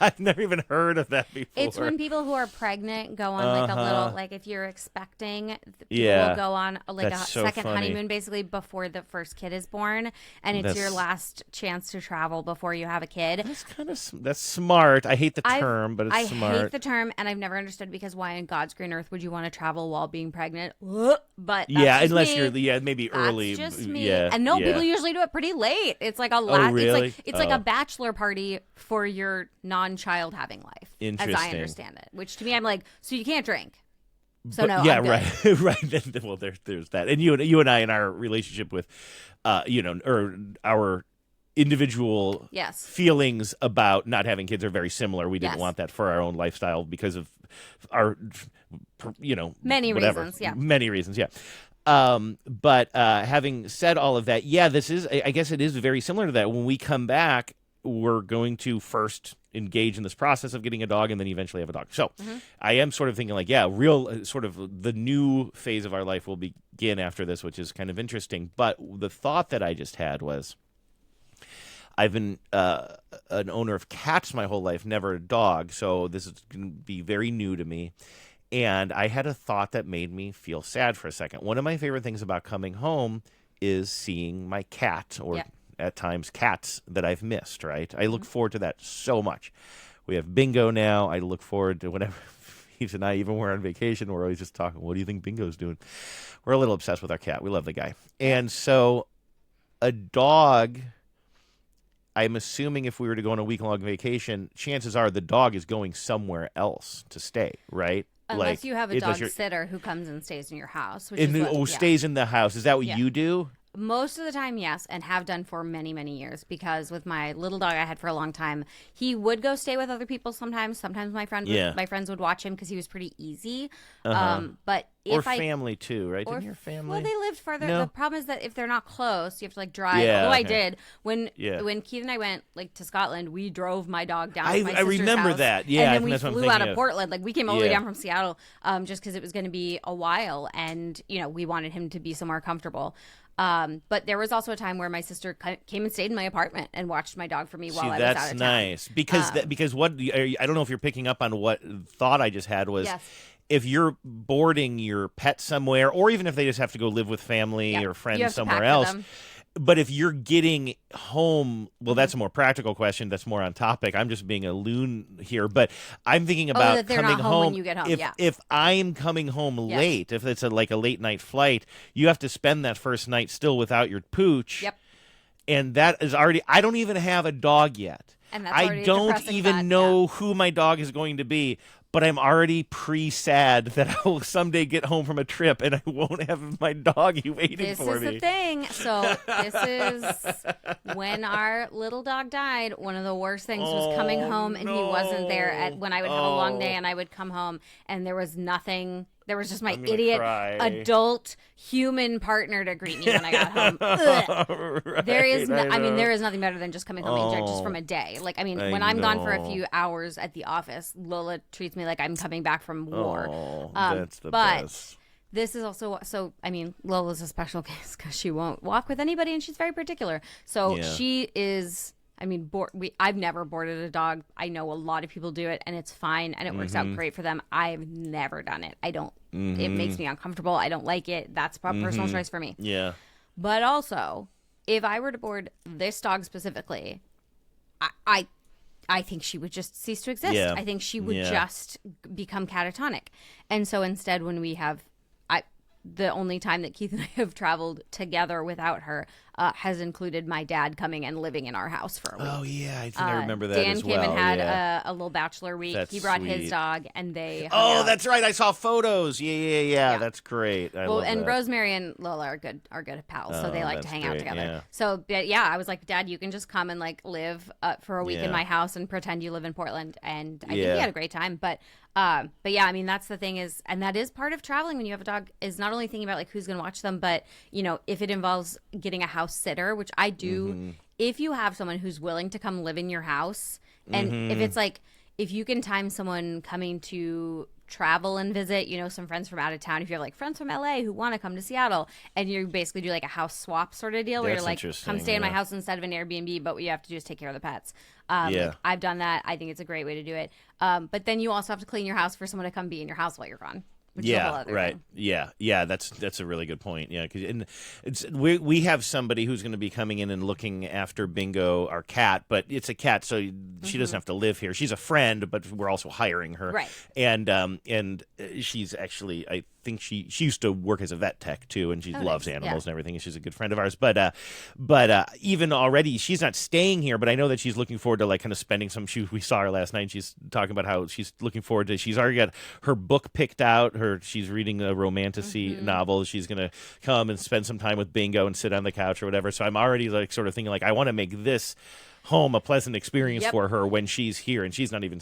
I've never even heard of that before. It's when people who are pregnant go on like a little, like if you're expecting, people will go on like That's a so second funny. honeymoon basically before the first kid is born, and it's your last chance to travel before you have a kid. That's smart. I hate the term, but it's smart. I hate the term, and I've never understood because why in God's green earth would you want to travel while being pregnant? But that's unless me. you're maybe early. That's just me. Yeah, and people usually do it pretty late. It's like a last. Really? It's like a bachelor party for your non-child having life, as I understand it. Which to me, I'm like, so you can't drink. So no, yeah, I'm right, good. right. Well, there's that, and you and I in our relationship with, or our individual feelings about not having kids are very similar. We didn't want that for our own lifestyle because of our, many reasons. Yeah, many reasons. Yeah. But having said all of that, I guess it is very similar to that. When we come back, we're going to first engage in this process of getting a dog and then eventually have a dog. So I am sort of thinking like, real sort of the new phase of our life will begin after this, which is kind of interesting. But the thought that I just had was, I've been an owner of cats my whole life, never a dog. So this is going to be very new to me. And I had a thought that made me feel sad for a second. One of my favorite things about coming home is seeing my cat, or at times cats that I've missed, right? I look forward to that so much. We have Bingo now. I look forward to whenever Eve and I, even when we're on vacation, we're always just talking, what do you think Bingo's doing? We're a little obsessed with our cat. We love the guy. And so a dog, I'm assuming if we were to go on a week-long vacation, chances are the dog is going somewhere else to stay, right? Unless you have a dog sitter who comes and stays in your house. Stays in the house. Is that what you do? Most of the time, yes, and have done for many, many years. Because with my little dog I had for a long time, he would go stay with other people sometimes. Sometimes my friends would watch him because he was pretty easy. But family too, right? Didn't your family? Well, they lived further. No. The problem is that if they're not close, you have to drive. Yeah, although I did when Keith and I went to Scotland, we drove my dog down to my sister's I remember house, that. Yeah, and then we flew out of Portland. We came all the way down from Seattle, just because it was going to be a while, and we wanted him to be somewhere comfortable. But there was also a time where my sister came and stayed in my apartment and watched my dog for me while I was out of town. That's nice. Because what I don't know if you're picking up on what thought I just had was, if you're boarding your pet somewhere, or even if they just have to go live with family or friends somewhere else. But if you're getting home, well, that's a more practical question. That's more on topic. I'm just being a loon here, but I'm thinking about that they're coming not home when you get home. If I'm coming home late, if it's like a late night flight, you have to spend that first night still without your pooch. Yep. And that is already. I don't even have a dog yet. And that's I don't even know who my dog is going to be. But I'm already pre-sad that I will someday get home from a trip and I won't have my doggy waiting for me. This is the thing. So this is when our little dog died. One of the worst things was coming home and he wasn't there when I would have a long day and I would come home and there was nothing. There was just my idiot adult human partner to greet me when I got home. Right, there is nothing better than just coming home just from a day. When I'm gone for a few hours at the office, Lola treats me like I'm coming back from war. That's the best. This is also, so, I mean, Lola's a special case because she won't walk with anybody and she's very particular. So she is, I mean, I've never boarded a dog. I know a lot of people do it and it's fine and it works out great for them. I've never done it. I don't, it makes me uncomfortable. I don't like it. That's a personal choice for me. Yeah. But also, if I were to board this dog specifically, I think she would just cease to exist. Yeah. I think she would just become catatonic. And so instead, when we have, the only time that Keith and I have traveled together without her has included my dad coming and living in our house for a week. Oh, yeah. I think I remember that Dan as well. came and had a little bachelor week. That's he brought sweet. his dog, and they hung Oh, out. that's right. I saw photos. Yeah. That's great. I love and that. Rosemary and Lola are good pals, so they like to hang out great, together. yeah. So, I was like, Dad, you can just come and like live for a week in my house and pretend you live in Portland. And I think he had a great time. But yeah, I mean, that's the thing is, and that is part of traveling when you have a dog, is not only thinking about like who's going to watch them, but if it involves getting a house sitter, which I do, if you have someone who's willing to come live in your house, and if it's like, if you can time someone coming to travel and visit, some friends from out of town, if you have like friends from LA who want to come to Seattle, and you basically do like a house swap sort of deal where you're like, come stay in my house instead of an Airbnb, but what you have to do is take care of the pets. Like, I've done that. I think it's a great way to do it. But then you also have to clean your house for someone to come be in your house while you're gone. Right. Thing. Yeah. That's a really good point. Yeah, because we have somebody who's going to be coming in and looking after Bingo, our cat, but it's a cat, so she doesn't have to live here. She's a friend, but we're also hiring her. Right. And she's actually, I think she used to work as a vet tech too, and she loves animals and everything. And she's a good friend of ours. But even already, she's not staying here. But I know that she's looking forward to like kind of spending some. We saw her last night. And she's talking about how she's looking forward to. She's already got her book picked out. She's reading a romantasy novel. She's gonna come and spend some time with Bingo and sit on the couch or whatever. So I'm already like sort of thinking like I want to make this home a pleasant experience for her when she's here, and she's not even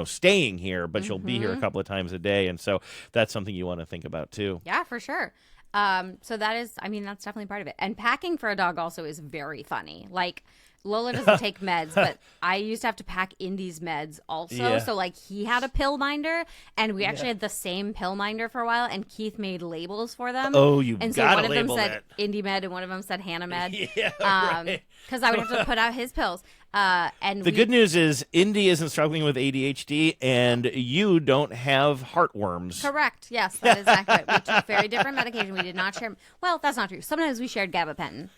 staying here, but she'll be here a couple of times a day, and so that's something you want to think about too. Yeah, for sure. So that is, I mean, that's definitely part of it. And packing for a dog also is very funny. Like, Lola doesn't take meds, but I used to have to pack Indy's meds also. Yeah. So, like, he had a pill minder, and we actually had the same pill minder for a while, and Keith made labels for them. Oh, you and so gotta one of them label said that. Indy med, and one of them said Hannah med. Yeah, right. Because I would have to put out his pills. And the good news is Indy isn't struggling with ADHD, and you don't have heartworms. Correct. Yes, that is accurate. We took very different medication. We did not share. Well, that's not true. Sometimes we shared gabapentin.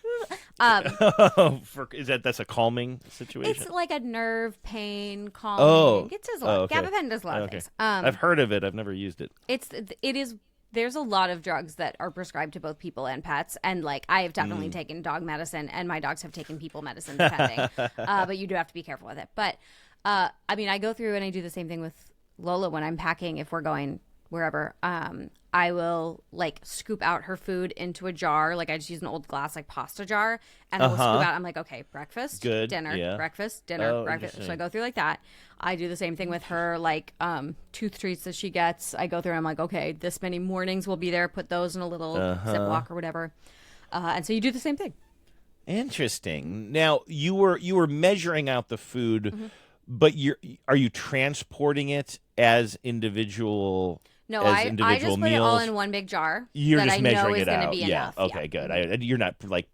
That's a calming situation? It's like a nerve pain, calming. Oh. It does a lot. Okay. Gabapentin does a lot of things. I've heard of it. I've never used it. It is. There's a lot of drugs that are prescribed to both people and pets, and like I have definitely taken dog medicine, and my dogs have taken people medicine, depending. But you do have to be careful with it. But I mean, I go through and I do the same thing with Lola when I'm packing. If we're going wherever, I will like scoop out her food into a jar. Like I just use an old glass like pasta jar, and I will scoop out. I'm like, okay, breakfast, dinner, breakfast, dinner, breakfast. So I go through like that. I do the same thing with her, like tooth treats that she gets. I go through and I'm like, okay, this many mornings will be there. Put those in a little Ziploc or whatever. And so you do the same thing. Interesting. Now you were measuring out the food, but are you transporting it as individual? No, I just put it all in one big jar. You're that just I measuring know is it going to out. be Yeah. enough. Okay. Good. You're not like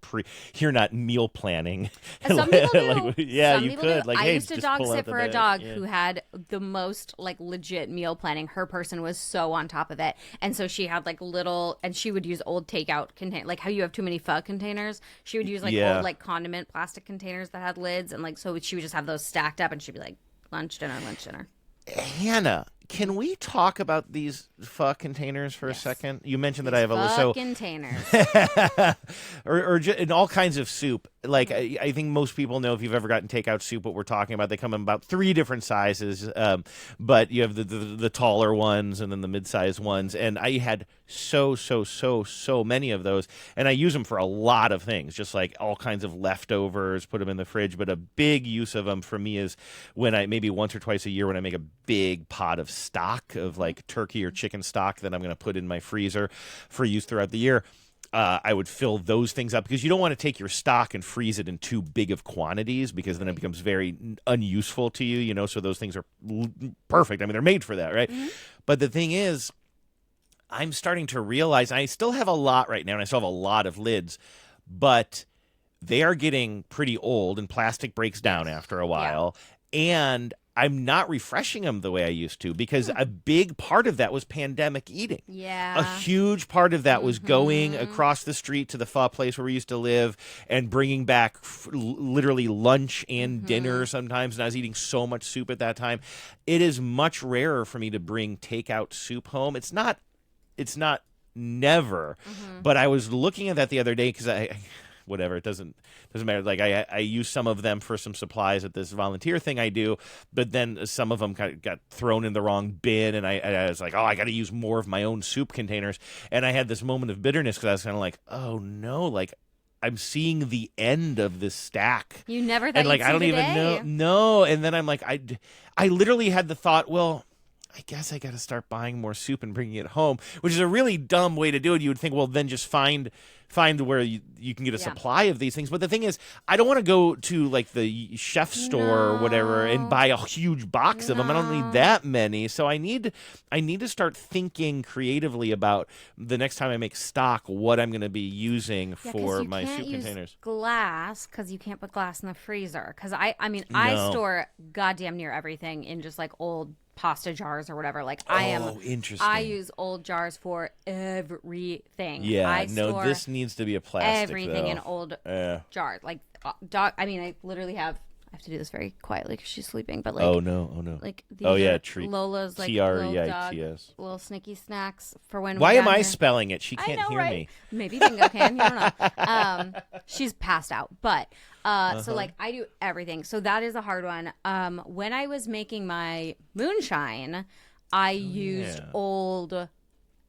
you're not meal planning. Some people do. Like, yeah, Some you people could. do. Like, I hey, used to just dog pull out sit the for a bag. dog Yeah. who had the most like legit meal planning. Her person was so on top of it, and so she had like little, and she would use old takeout container, like how you have too many pho containers. She would use like old like condiment plastic containers that had lids, and like so she would just have those stacked up, and she'd be like lunch, dinner, lunch, dinner. Hannah, can we talk about these pho containers for a second? You mentioned that I have a pho containers, or in all kinds of soup. Like I think most people know if you've ever gotten takeout soup, what we're talking about. They come in about 3 different sizes, but you have the taller ones and then the mid-sized ones. And I had so many of those, and I use them for a lot of things, just like all kinds of leftovers. Put them in the fridge, but a big use of them for me is when I maybe once or twice a year when I make a big pot of stock of like turkey or chicken stock that I'm going to put in my freezer for use throughout the year. I would fill those things up because you don't want to take your stock and freeze it in too big of quantities because then it becomes very unuseful to you, so those things are perfect. I mean, they're made for that, right? But the thing is, I'm starting to realize I still have a lot right now, and I still have a lot of lids, but they are getting pretty old, and plastic breaks down after a while, and I'm not refreshing them the way I used to, because a big part of that was pandemic eating. Yeah. A huge part of that was going across the street to the pho place where we used to live and bringing back literally lunch and dinner sometimes. And I was eating so much soup at that time. It is much rarer for me to bring takeout soup home. It's not never, but I was looking at that the other day because whatever, it doesn't matter. Like I use some of them for some supplies at this volunteer thing I do, but then some of them got thrown in the wrong bin, and I was like, oh, I got to use more of my own soup containers. And I had this moment of bitterness because I was kind of like, oh no, like I'm seeing the end of this stack. You never thought and like you'd see I don't the even day. know. No, and then I'm like, I literally had the thought, well, I guess I got to start buying more soup and bringing it home, which is a really dumb way to do it. You would think, well, then just find where you can get a supply of these things. But the thing is, I don't want to go to like the chef store or whatever and buy a huge box of them. I don't need that many. So I need to start thinking creatively about the next time I make stock, what I'm going to be using for my soup containers. Glass, because you can't put glass in the freezer. Because I store goddamn near everything in just like old pasta jars or whatever. Like interesting. I use old jars for everything. Yeah, I store this needs to be a plastic. Everything in old jars. Like I literally have. I have to do this very quietly because she's sleeping. But like, oh no, like these treat Lola's like TREITS little snicky snacks for when. Why am I spelling it? She can't hear me. Maybe Bingo can. You don't know. She's passed out, but. So like I do everything. So that is a hard one. When I was making my moonshine, I used old,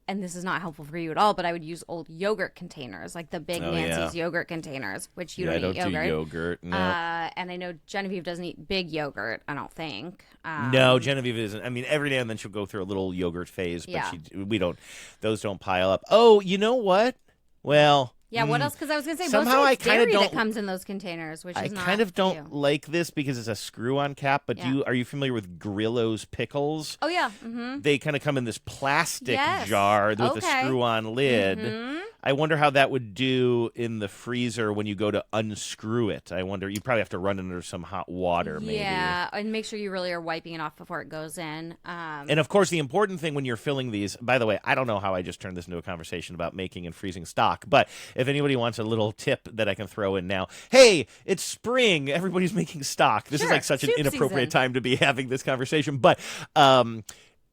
and this is not helpful for you at all, but I would use old yogurt containers, like the big Nancy's yogurt containers, which you don't eat yogurt. Do yogurt. No. And I know Genevieve doesn't eat big yogurt, I don't think. No, Genevieve isn't. I mean, every now and then she'll go through a little yogurt phase, but those don't pile up. Oh, you know what? Well... Yeah, what else? Because I was going to say, somehow most of it's dairy that comes in those containers, which is not... I kind of don't like this because it's a screw-on cap, but are you familiar with Grillo's pickles? Oh, yeah. They kind of come in this plastic jar with a screw-on lid. I wonder how that would do in the freezer when you go to unscrew it. I wonder, you probably have to run it under some hot water, maybe. Yeah, and make sure you really are wiping it off before it goes in. And, of course, the important thing when you're filling these... By the way, I don't know how I just turned this into a conversation about making and freezing stock, but if anybody wants a little tip that I can throw in now, hey, it's spring. Everybody's making stock. This is like such an inappropriate time to be having this conversation, but...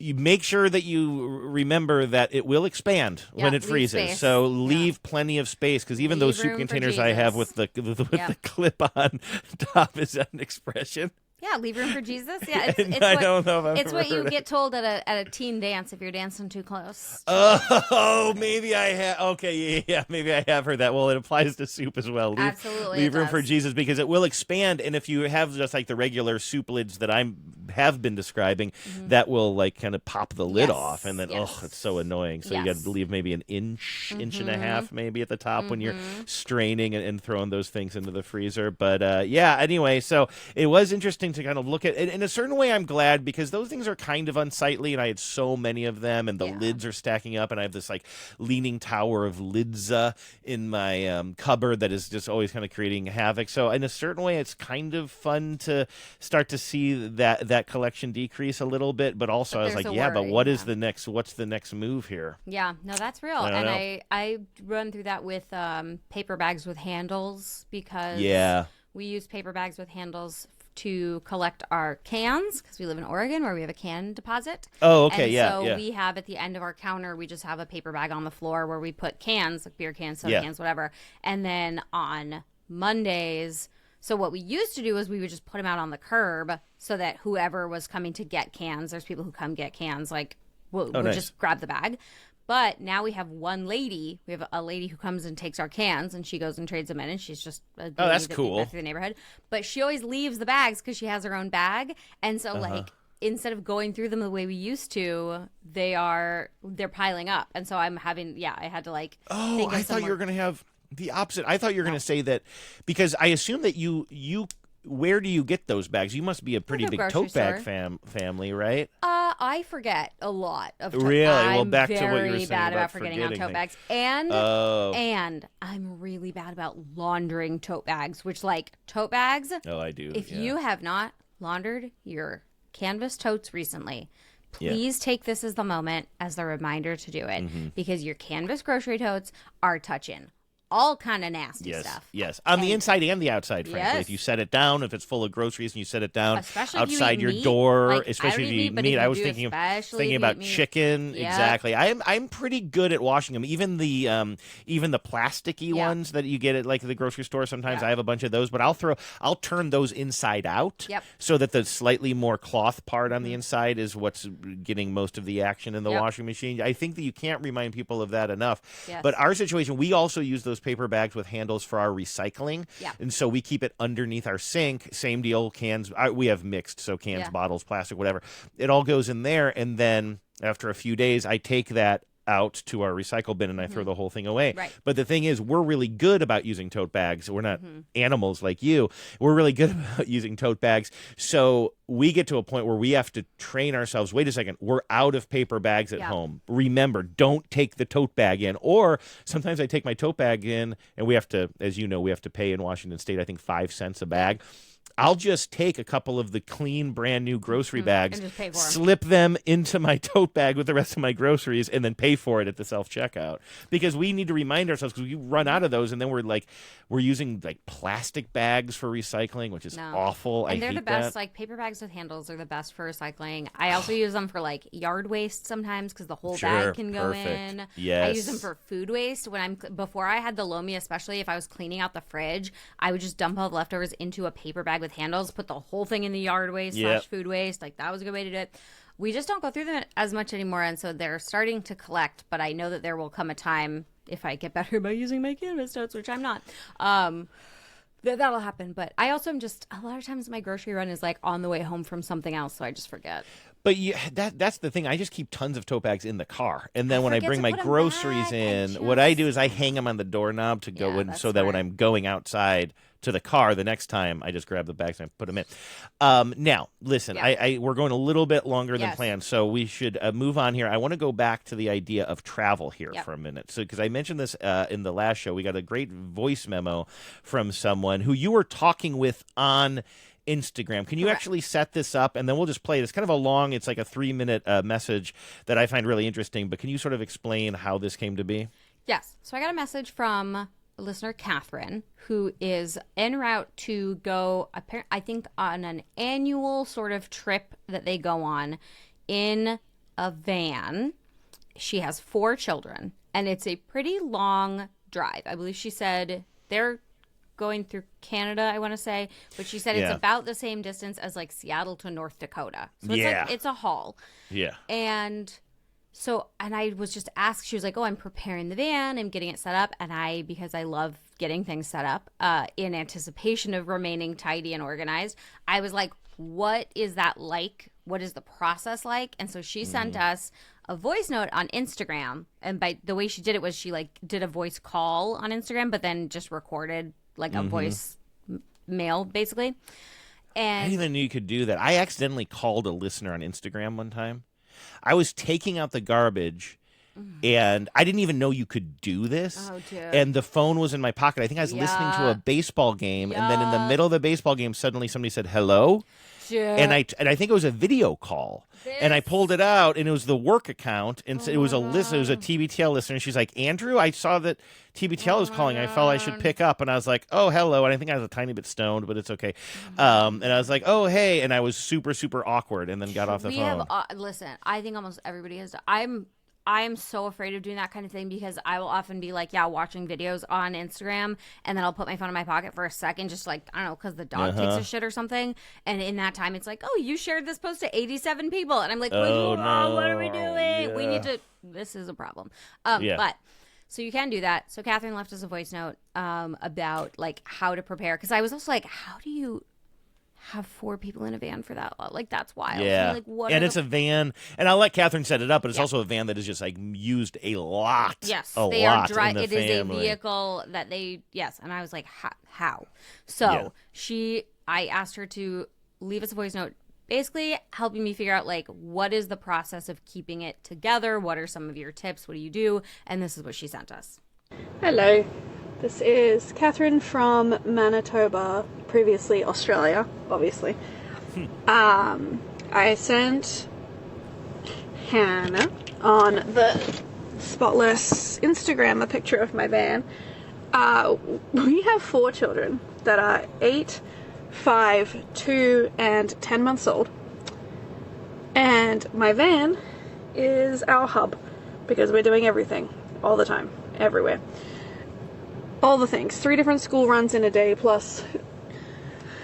you make sure that you remember that it will expand when it freezes. Space. So leave plenty of space, because even those soup containers I have with the clip-on top is that an expression. Yeah, leave room for Jesus. Yeah, it's what you get told at a teen dance if you're dancing too close. Oh, maybe I have. Okay, yeah, maybe I have heard that. Well, it applies to soup as well. Absolutely, leave room for Jesus, because it will expand. And if you have just like the regular soup lids that I have been describing, that will like kind of pop the lid off, and then it's so annoying. So you got to leave maybe an inch and a half, maybe at the top when you're straining and throwing those things into the freezer. But anyway, so it was interesting to kind of look at it. In a certain way, I'm glad, because those things are kind of unsightly, and I had so many of them, and the lids are stacking up, and I have this like leaning tower of lids in my cupboard that is just always kind of creating havoc. So in a certain way, it's kind of fun to start to see that collection decrease a little bit, but also I was like, but what's the next move here? Yeah, no, that's real. I run through that with paper bags with handles, because we use paper bags with handles to collect our cans, because we live in Oregon where we have a can deposit. Oh, okay, so we have at the end of our counter, we just have a paper bag on the floor where we put cans, like beer cans, soda cans, whatever. And then on Mondays, so what we used to do is we would just put them out on the curb so that whoever was coming to get cans, there's people who come get cans, like we'll just grab the bag. But now we have one lady. We have a lady who comes and takes our cans, and she goes and trades them in, and she's just a lady that's that cool. through the neighborhood. But she always leaves the bags because she has her own bag, and so like instead of going through them the way we used to, they're piling up, and so I'm having I had to like. Oh, I thought you were going to have the opposite. I thought you were going to say that, because I assume that you where do you get those bags? You must be a pretty big tote bag family, right? I forget a lot of tote bags. Really? Well, back to what you were saying very bad about forgetting on tote bags. And I'm really bad about laundering tote bags, which tote bags. Oh, I do. If you have not laundered your canvas totes recently, please take this as the moment, as the reminder to do it, because your canvas grocery totes are touching all kind of nasty stuff. Yes, on the inside and the outside, frankly. Yes. If you set it down, if it's full of groceries and you set it down especially outside your meat, door, especially if you eat meat. I was thinking about meat. chicken. Yep. Exactly. I'm pretty good at washing them. Even the plasticky ones that you get at the grocery store. Sometimes I have a bunch of those, but I'll turn those inside out so that the slightly more cloth part on the inside is what's getting most of the action in the washing machine. I think that you can't remind people of that enough. Yes. But our situation, we also use those paper bags with handles for our recycling. Yeah. And so we keep it underneath our sink. Same deal, cans. We have mixed, so cans, bottles, plastic, whatever. It all goes in there. And then after a few days, I take that out to our recycle bin and I throw the whole thing away. Right. But the thing is, we're really good about using tote bags. We're not animals like you. We're really good about using tote bags. So we get to a point where we have to train ourselves. Wait a second, we're out of paper bags at home. Remember, don't take the tote bag in. Or sometimes I take my tote bag in and we have to, as you know, we have to pay in Washington State, I think 5 cents a bag. I'll just take a couple of the clean, brand new grocery bags, and just pay for them. slip them into my tote bag with the rest of my groceries, and then pay for it at the self-checkout. Because we need to remind ourselves, because we run out of those, and then we're using plastic bags for recycling, which is awful. And I they're hate the best. that. Paper bags with handles are the best for recycling. I also use them for yard waste sometimes because the whole bag can go in. Yes. I use them for food waste before I had the Lomi, especially if I was cleaning out the fridge. I would just dump all the leftovers into a paper bag with handles, put the whole thing in the yard waste / food waste. That was a good way to do it. We just don't go through them as much anymore, and so they're starting to collect. But I know that there will come a time, if I get better by using my canvas totes, which I'm not, that'll happen. But I also am just, a lot of times my grocery run is on the way home from something else, so I just forget. But that's the thing. I just keep tons of tote bags in the car. And then when I bring my groceries in, what I do is I hang them on the doorknob to go in so that when I'm going outside to the car the next time, I just grab the bags and I put them in. Now, listen, we're going a little bit longer than planned, so we should move on here. I want to go back to the idea of travel here for a minute. So, because I mentioned this in the last show, we got a great voice memo from someone who you were talking with on Instagram. Can you actually set this up, and then we'll just play it? It's kind of a long, it's like a 3-minute message that I find really interesting, but can you sort of explain how this came to be? Yes. So I got a message from listener Catherine, who is en route to go, I think, on an annual sort of trip that they go on in a van. She has 4 children, and it's a pretty long drive. I believe she said they're going through Canada, I want to say, but she said it's about the same distance as Seattle to North Dakota. So it's it's a haul. Yeah. And I was just asked, she was like, oh, I'm preparing the van, I'm getting it set up. And because I love getting things set up in anticipation of remaining tidy and organized, I was like, what is that like? What is the process like? And so she sent us a voice note on Instagram. And by the way she did it was she did a voice call on Instagram, but then just recorded a voice mail, basically. And I didn't even know you could do that. I accidentally called a listener on Instagram one time. I was taking out the garbage, and I didn't even know you could do this. Oh, dude. And the phone was in my pocket. I think I was listening to a baseball game, and then in the middle of the baseball game, suddenly somebody said, hello. And I think it was a video call, and I pulled it out, and it was the work account, and it was it was a TBTL listener, and she's like, Andrew, I saw that TBTL was calling. I felt I should pick up, and I was like, oh, hello, and I think I was a tiny bit stoned, but it's okay. And I was like, oh, hey, and I was super, super awkward, and then got off the phone. Listen, I think almost everybody has. I am so afraid of doing that kind of thing because I will often be watching videos on Instagram, and then I'll put my phone in my pocket for a second, just I don't know, because the dog takes a shit or something. And in that time, it's oh, you shared this post to 87 people. And I'm like, oh, no, what are we doing? Yeah. We need to, this is a problem. But, so you can do that. So Catherine left us a voice note about how to prepare. Because I was also how do you have 4 people in a van for that? That's wild. Yeah. And it's a van, and I'll let Catherine set it up, but it's also a van that is just used a lot. Yes. They are it is a vehicle that they, and I was like, how? So she I asked her to leave us a voice note, basically helping me figure out, like, what is the process of keeping it together? What are some of your tips? What do you do? And this is what she sent us. Hello, this is Catherine from Manitoba, previously Australia, obviously. I sent Hannah on the Spotless Instagram a picture of my van. We have 4 children that are 8, 5, 2, and 10 months old. And my van is our hub because we're doing everything all the time, everywhere. All the things. 3 different school runs in a day, plus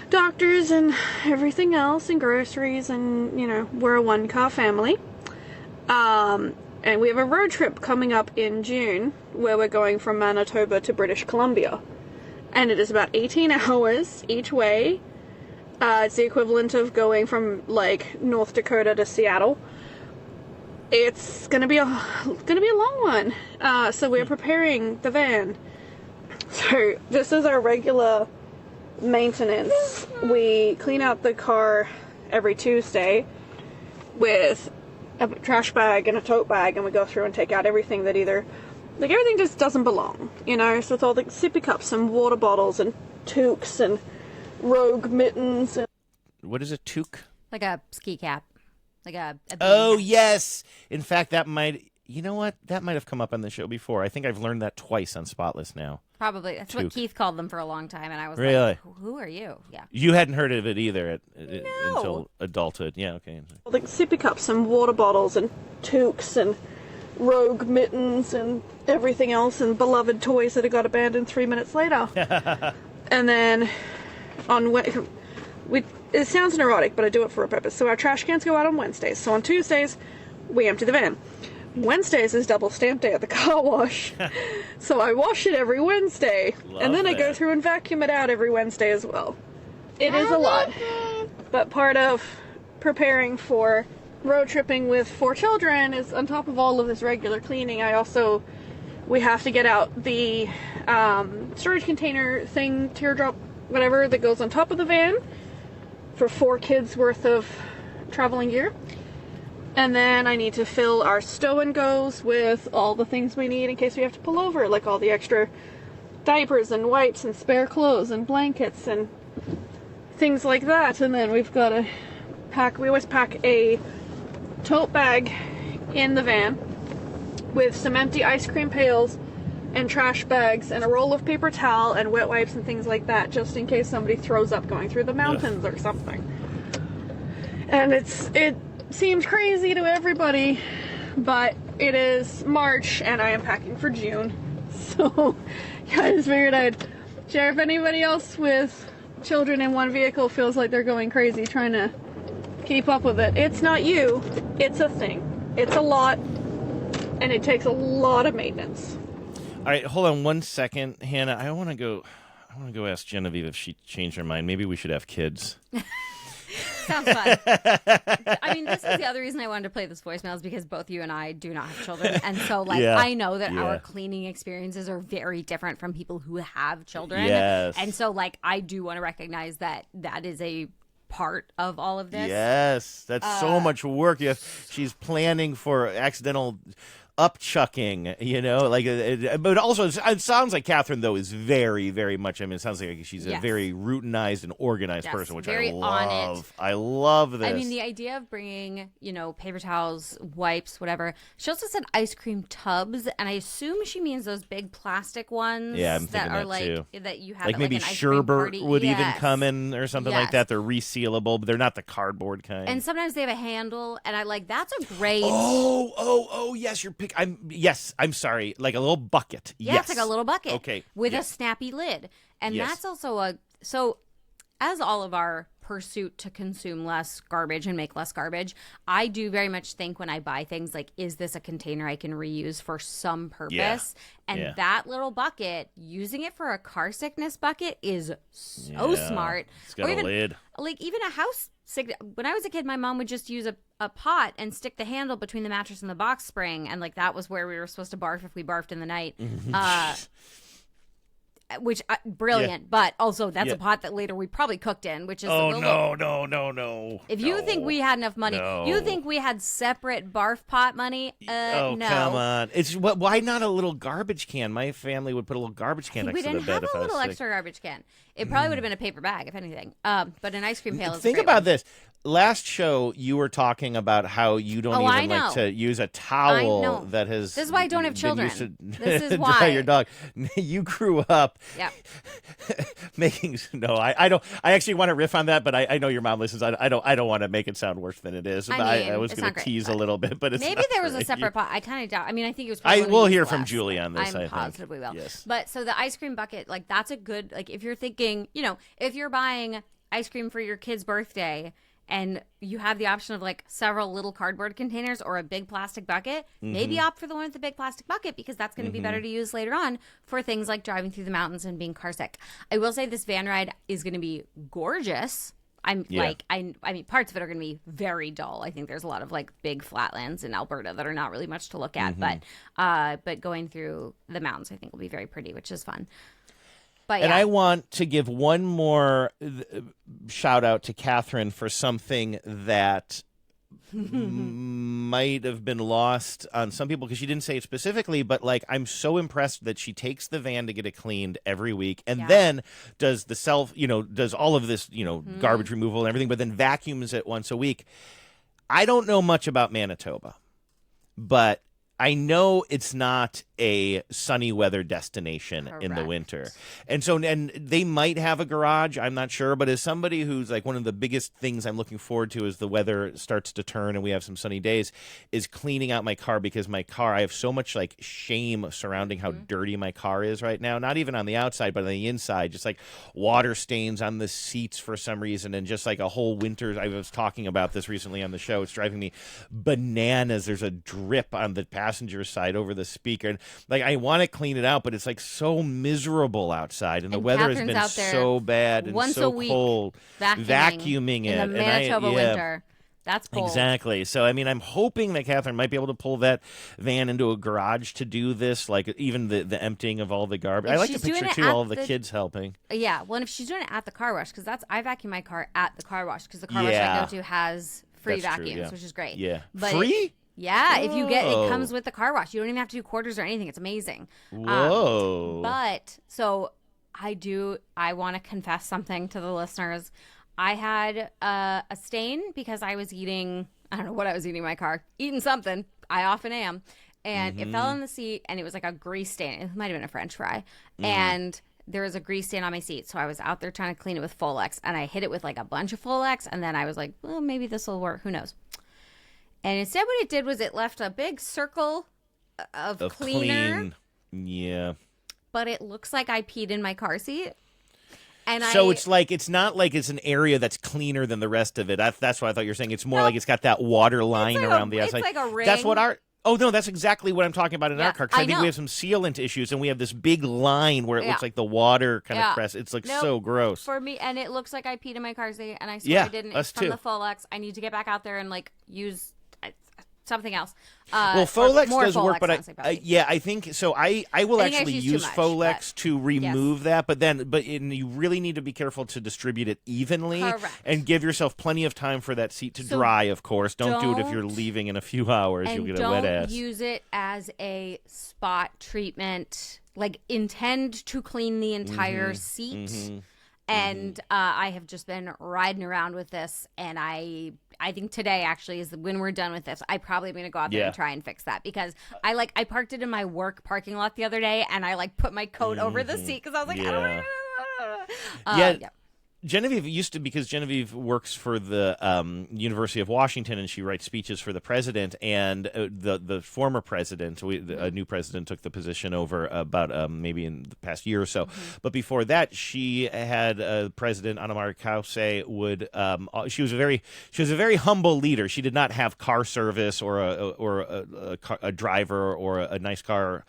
doctors and everything else, and groceries, and, you know, we're a 1-car family. And we have a road trip coming up in June where we're going from Manitoba to British Columbia. And it is about 18 hours each way. It's the equivalent of going from, like, North Dakota to Seattle. It's gonna be a long one. So we're preparing the van. So this is our regular maintenance. We clean out the car every Tuesday with a trash bag and a tote bag, and we go through and take out everything that either, like, everything just doesn't belong, you know. So it's all the sippy cups and water bottles and toques and Rogue mittens. And what is a toque? Like a ski cap. Like a oh, yes. In fact, that might, you know what? That might have come up on the show before. I think I've learned that twice on Spotless now. Probably. That's toque. what Keith called them for a long time, and I was really? like, who are you? Yeah. You hadn't heard of it either No. until adulthood. Yeah, okay. Like sippy cups and water bottles and toques and Rogue mittens and everything else, and beloved toys that have got abandoned 3 minutes later. And then it sounds neurotic, but I do it for a purpose. So our trash cans go out on Wednesdays. So on Tuesdays, we empty the van. Wednesdays is double stamp day at the car wash. So I wash it every Wednesday. And then I go through and vacuum it out every Wednesday as well. It is a lot. But part of preparing for road tripping with 4 children is, on top of all of this regular cleaning, we have to get out the storage container thing, teardrop, whatever, that goes on top of the van for 4 kids worth of traveling gear. And then I need to fill our stow and goes with all the things we need in case we have to pull over, like all the extra diapers and wipes and spare clothes and blankets and things like that. And then we've got to we always pack a tote bag in the van with some empty ice cream pails and trash bags and a roll of paper towel and wet wipes and things like that, just in case somebody throws up going through the mountains or something. And it seems crazy to everybody, but it is March and I am packing for June. So yeah, I just figured I'd share if anybody else with children in one vehicle feels like they're going crazy trying to keep up with it. It's not you, it's a thing. It's a lot, and it takes a lot of maintenance. All right, hold on 1 second, Hannah. I want to go ask Genevieve if she changed her mind. Maybe we should have kids. Sounds fun. I mean, this is the other reason I wanted to play this voicemail, is because both you and I do not have children. And so, like, yeah. I know that our cleaning experiences are very different from people who have children. Yes. And so, like, I do want to recognize that is a part of all of this. Yes, that's so much work. She's planning for accidental upchucking, you know, like, but also it sounds like Catherine, though, is very, very much, I mean, it sounds like she's a very routinized and organized person, which very I love. on it. I love this. I mean, the idea of bringing, you know, paper towels, wipes, whatever. She also said ice cream tubs, and I assume she means those big plastic ones. Yeah, I'm thinking that are that like too. that you have like at, maybe like, an ice cream party. sherbet would even come in or something like Yes. that. They're resealable, but they're not the cardboard kind. And sometimes they have a handle, and I like that's a great. Oh, yes, I'm sorry, like a little bucket. Yeah, yes. it's like a little bucket. Okay. With yes. a snappy lid. And Yes. that's also so as all of our pursuit to consume less garbage and make less garbage, I do very much think when I buy things, like, is this a container I can reuse for some purpose? Yeah. And Yeah. that little bucket, using it for a car sickness bucket is so smart. It's got a lid. Like, even a house sick. When I was a kid, my mom would just use a pot and stick the handle between the mattress and the box spring, and, like, that was where we were supposed to barf if we barfed in the night. which brilliant, but also that's a pot that later we probably cooked in, which is no. If you think we had enough money, you think we had separate barf pot money? No. Come on. Why not a little garbage can? My family would put a little garbage can next to the bed. We didn't have a little extra garbage can. It probably would have been a paper bag, if anything. But an ice cream pail is Think about this. Last show, you were talking about how you don't even like to use a towel that has. This is why I don't have children. This is why. why Your dog. You grew up. Yeah. Making I don't. I actually want to riff on that, but I know your mom listens. I don't want to make it sound worse than it is. I was going to tease a little bit, but it's maybe there was a separate pot. I kind of doubt. I mean, I think it was. I will hear from Julie on this. I'm positive we will. Yes. But so the ice cream bucket, like that's a good. Like if you're thinking, if you're buying ice cream for your kid's birthday. And you have the option of like several little cardboard containers or a big plastic bucket, maybe opt for the one with the big plastic bucket because that's going to be better to use later on for things like driving through the mountains and being car sick. I will say this van ride is going to be gorgeous. I mean, parts of it are going to be very dull. I think there's a lot of like big flatlands in Alberta that are not really much to look at, but going through the mountains I think will be very pretty, which is fun. And I want to give one more shout out to Catherine for something that might have been lost on some people because she didn't say it specifically, but like I'm so impressed that she takes the van to get it cleaned every week and then does does all of this, garbage removal and everything, but then vacuums it once a week. I don't know much about Manitoba, but I know it's not a sunny weather destination in the winter. And they might have a garage, I'm not sure, but as somebody who's like one of the biggest things I'm looking forward to as the weather starts to turn and we have some sunny days is cleaning out my car because I have so much like shame surrounding how dirty my car is right now, not even on the outside, but on the inside, just like water stains on the seats for some reason. And just like a whole winter, I was talking about this recently on the show. It's driving me bananas. There's a drip on the passenger side over the speaker. And like I want to clean it out, but it's like so miserable outside, and the weather has been so bad and once so a week cold. Vacuuming it in the Manitoba winter. That's cold. Exactly. So, I mean, I'm hoping that Catherine might be able to pull that van into a garage to do this, like even the emptying of all the garbage. I like to picture, too, all of the kids helping. Yeah. Well, and if she's doing it at the car wash, because I vacuum my car at the car wash, because the car wash I go to has free vacuums, which is great. Yeah. But free? Yeah, if you get it comes with the car wash. You don't even have to do quarters or anything. It's amazing. Whoa. But so I want to confess something to the listeners. I had a stain because I was eating, I don't know what I was eating in my car, eating something. I often am. And it fell in the seat and it was like a grease stain. It might have been a French fry. And there was a grease stain on my seat. So I was out there trying to clean it with Folex and I hit it with like a bunch of Folex. And then I was like, well, maybe this will work. Who knows? And instead what it did was it left a big circle of cleaner. Yeah. But it looks like I peed in my car seat. And it's like, it's not like it's an area that's cleaner than the rest of it. That's what I thought you were saying. It's more like it's got that water line around the outside. It's like a ring. That's what oh, no, that's exactly what I'm talking about in our car. Because I think we have some sealant issues and we have this big line where it looks like the water kind of press. It's like so gross. For me, and it looks like I peed in my car seat and I swear I didn't. It's from the Folex. I need to get back out there and like use something else. Well, Folex does work, but I think so. I will actually use Folex to remove that, but you really need to be careful to distribute it evenly and give yourself plenty of time for that seat to dry. Of course, don't do it if you're leaving in a few hours. You'll get a wet ass. Don't use it as a spot treatment. Like intend to clean the entire seat. And I have just been riding around with this, and I think today actually is when we're done with this. I probably am going to go out there and try and fix that because I parked it in my work parking lot the other day, and I like put my coat over the seat because I was like, I don't know. Genevieve because Genevieve works for the University of Washington and she writes speeches for the president, and the former president, a new president took the position over about maybe in the past year or so. But before that, she had President Annemarie Kause she was a very humble leader. She did not have car service or a driver or a nice car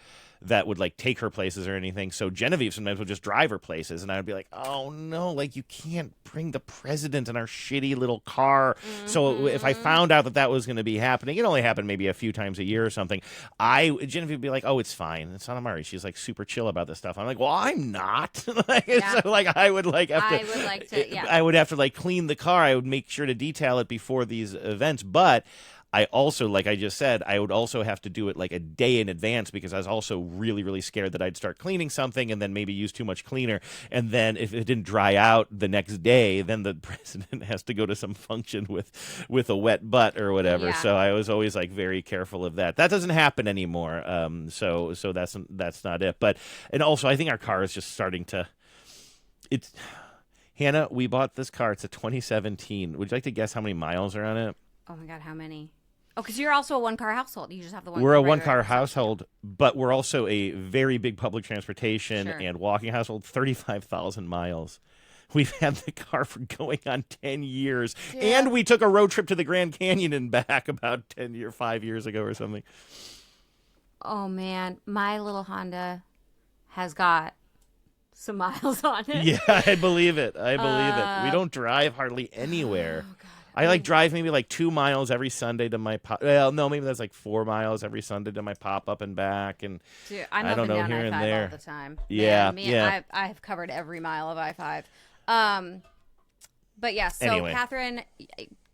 that would like take her places or anything. So Genevieve sometimes would just drive her places, and I'd be like, oh no, like you can't bring the president in our shitty little car. So if I found out that was going to be happening, it only happened maybe a few times a year or something. Genevieve would be like, oh, it's fine. It's not Amari. She's like super chill about this stuff. I'm like, well, I'm not. So like I would like have I would have to like clean the car. I would make sure to detail it before these events, but I also, like I just said, I would also have to do it like a day in advance because I was also really, really scared that I'd start cleaning something and then maybe use too much cleaner. And then if it didn't dry out the next day, then the president has to go to some function with a wet butt or whatever. Yeah. So I was always like very careful of that. That doesn't happen anymore. So that's not it. But, and also I think our car is just starting to, Hannah, we bought this car. It's a 2017. Would you like to guess how many miles are on it? Oh my God, how many? Oh, because you're also a one-car household. You just have the one. We're a one-car household, but we're also a very big public transportation and walking household. 35,000 miles. We've had the car for going on 10 years, and we took a road trip to the Grand Canyon and back about 5 years ago or something. Oh man, my little Honda has got some miles on it. Yeah, I believe it. We don't drive hardly anywhere. Oh, God. I like drive maybe like 2 miles every Sunday to my maybe that's like 4 miles every Sunday to my pop-up and back, and dude, I don't know, here and there all the time. Yeah, man, I've covered every mile of I-5. But yeah, so anyway. Catherine,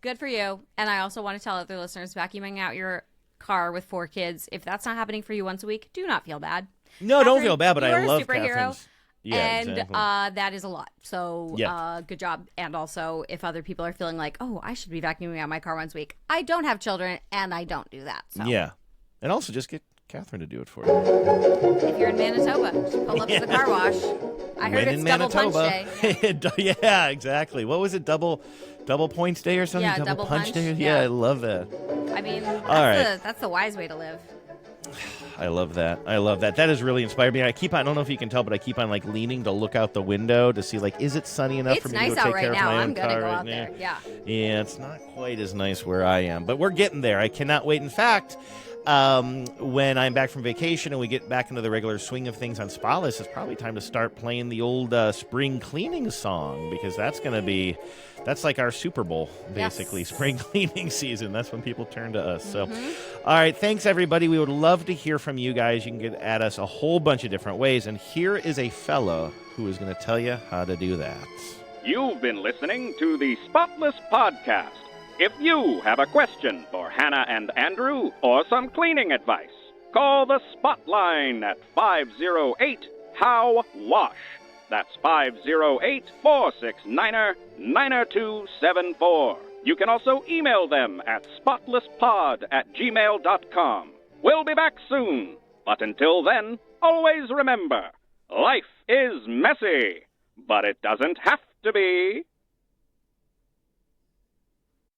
good for you. And I also want to tell other listeners, vacuuming out your car with 4 kids, if that's not happening for you once a week, do not feel bad. No, Catherine, don't feel bad. But I love Catherine's. Yeah, and exactly. That is a lot. So good job. And also, if other people are feeling like, oh, I should be vacuuming out my car once a week, I don't have children and I don't do that. So. Yeah. And also just get Catherine to do it for you. If you're in Manitoba, just pull up to the car wash. I heard it's double punch day. Yeah, exactly. What was it? Double points day or something? Yeah, double punch day? Yeah, I love that. I mean, that's the wise way to live. I love that. That has really inspired me. I don't know if you can tell, but I keep on like leaning to look out the window to see like, is it sunny enough for me to go take care of my own car? It's nice out right now. I'm going to go out there. Yeah, it's not quite as nice where I am, but we're getting there. I cannot wait. In fact, when I'm back from vacation and we get back into the regular swing of things on Spotless, it's probably time to start playing the old spring cleaning song, because that's like our Super Bowl, basically. Yes. Spring cleaning season. That's when people turn to us. So, all right. Thanks, everybody. We would love to hear from you guys. You can get at us a whole bunch of different ways. And here is a fellow who is going to tell you how to do that. You've been listening to the Spotless Podcast. If you have a question for Hannah and Andrew or some cleaning advice, call the Spotline at 508-HOW-WASH. That's 508-469-9274. You can also email them at spotlesspod@gmail.com. We'll be back soon. But until then, always remember, life is messy, but it doesn't have to be.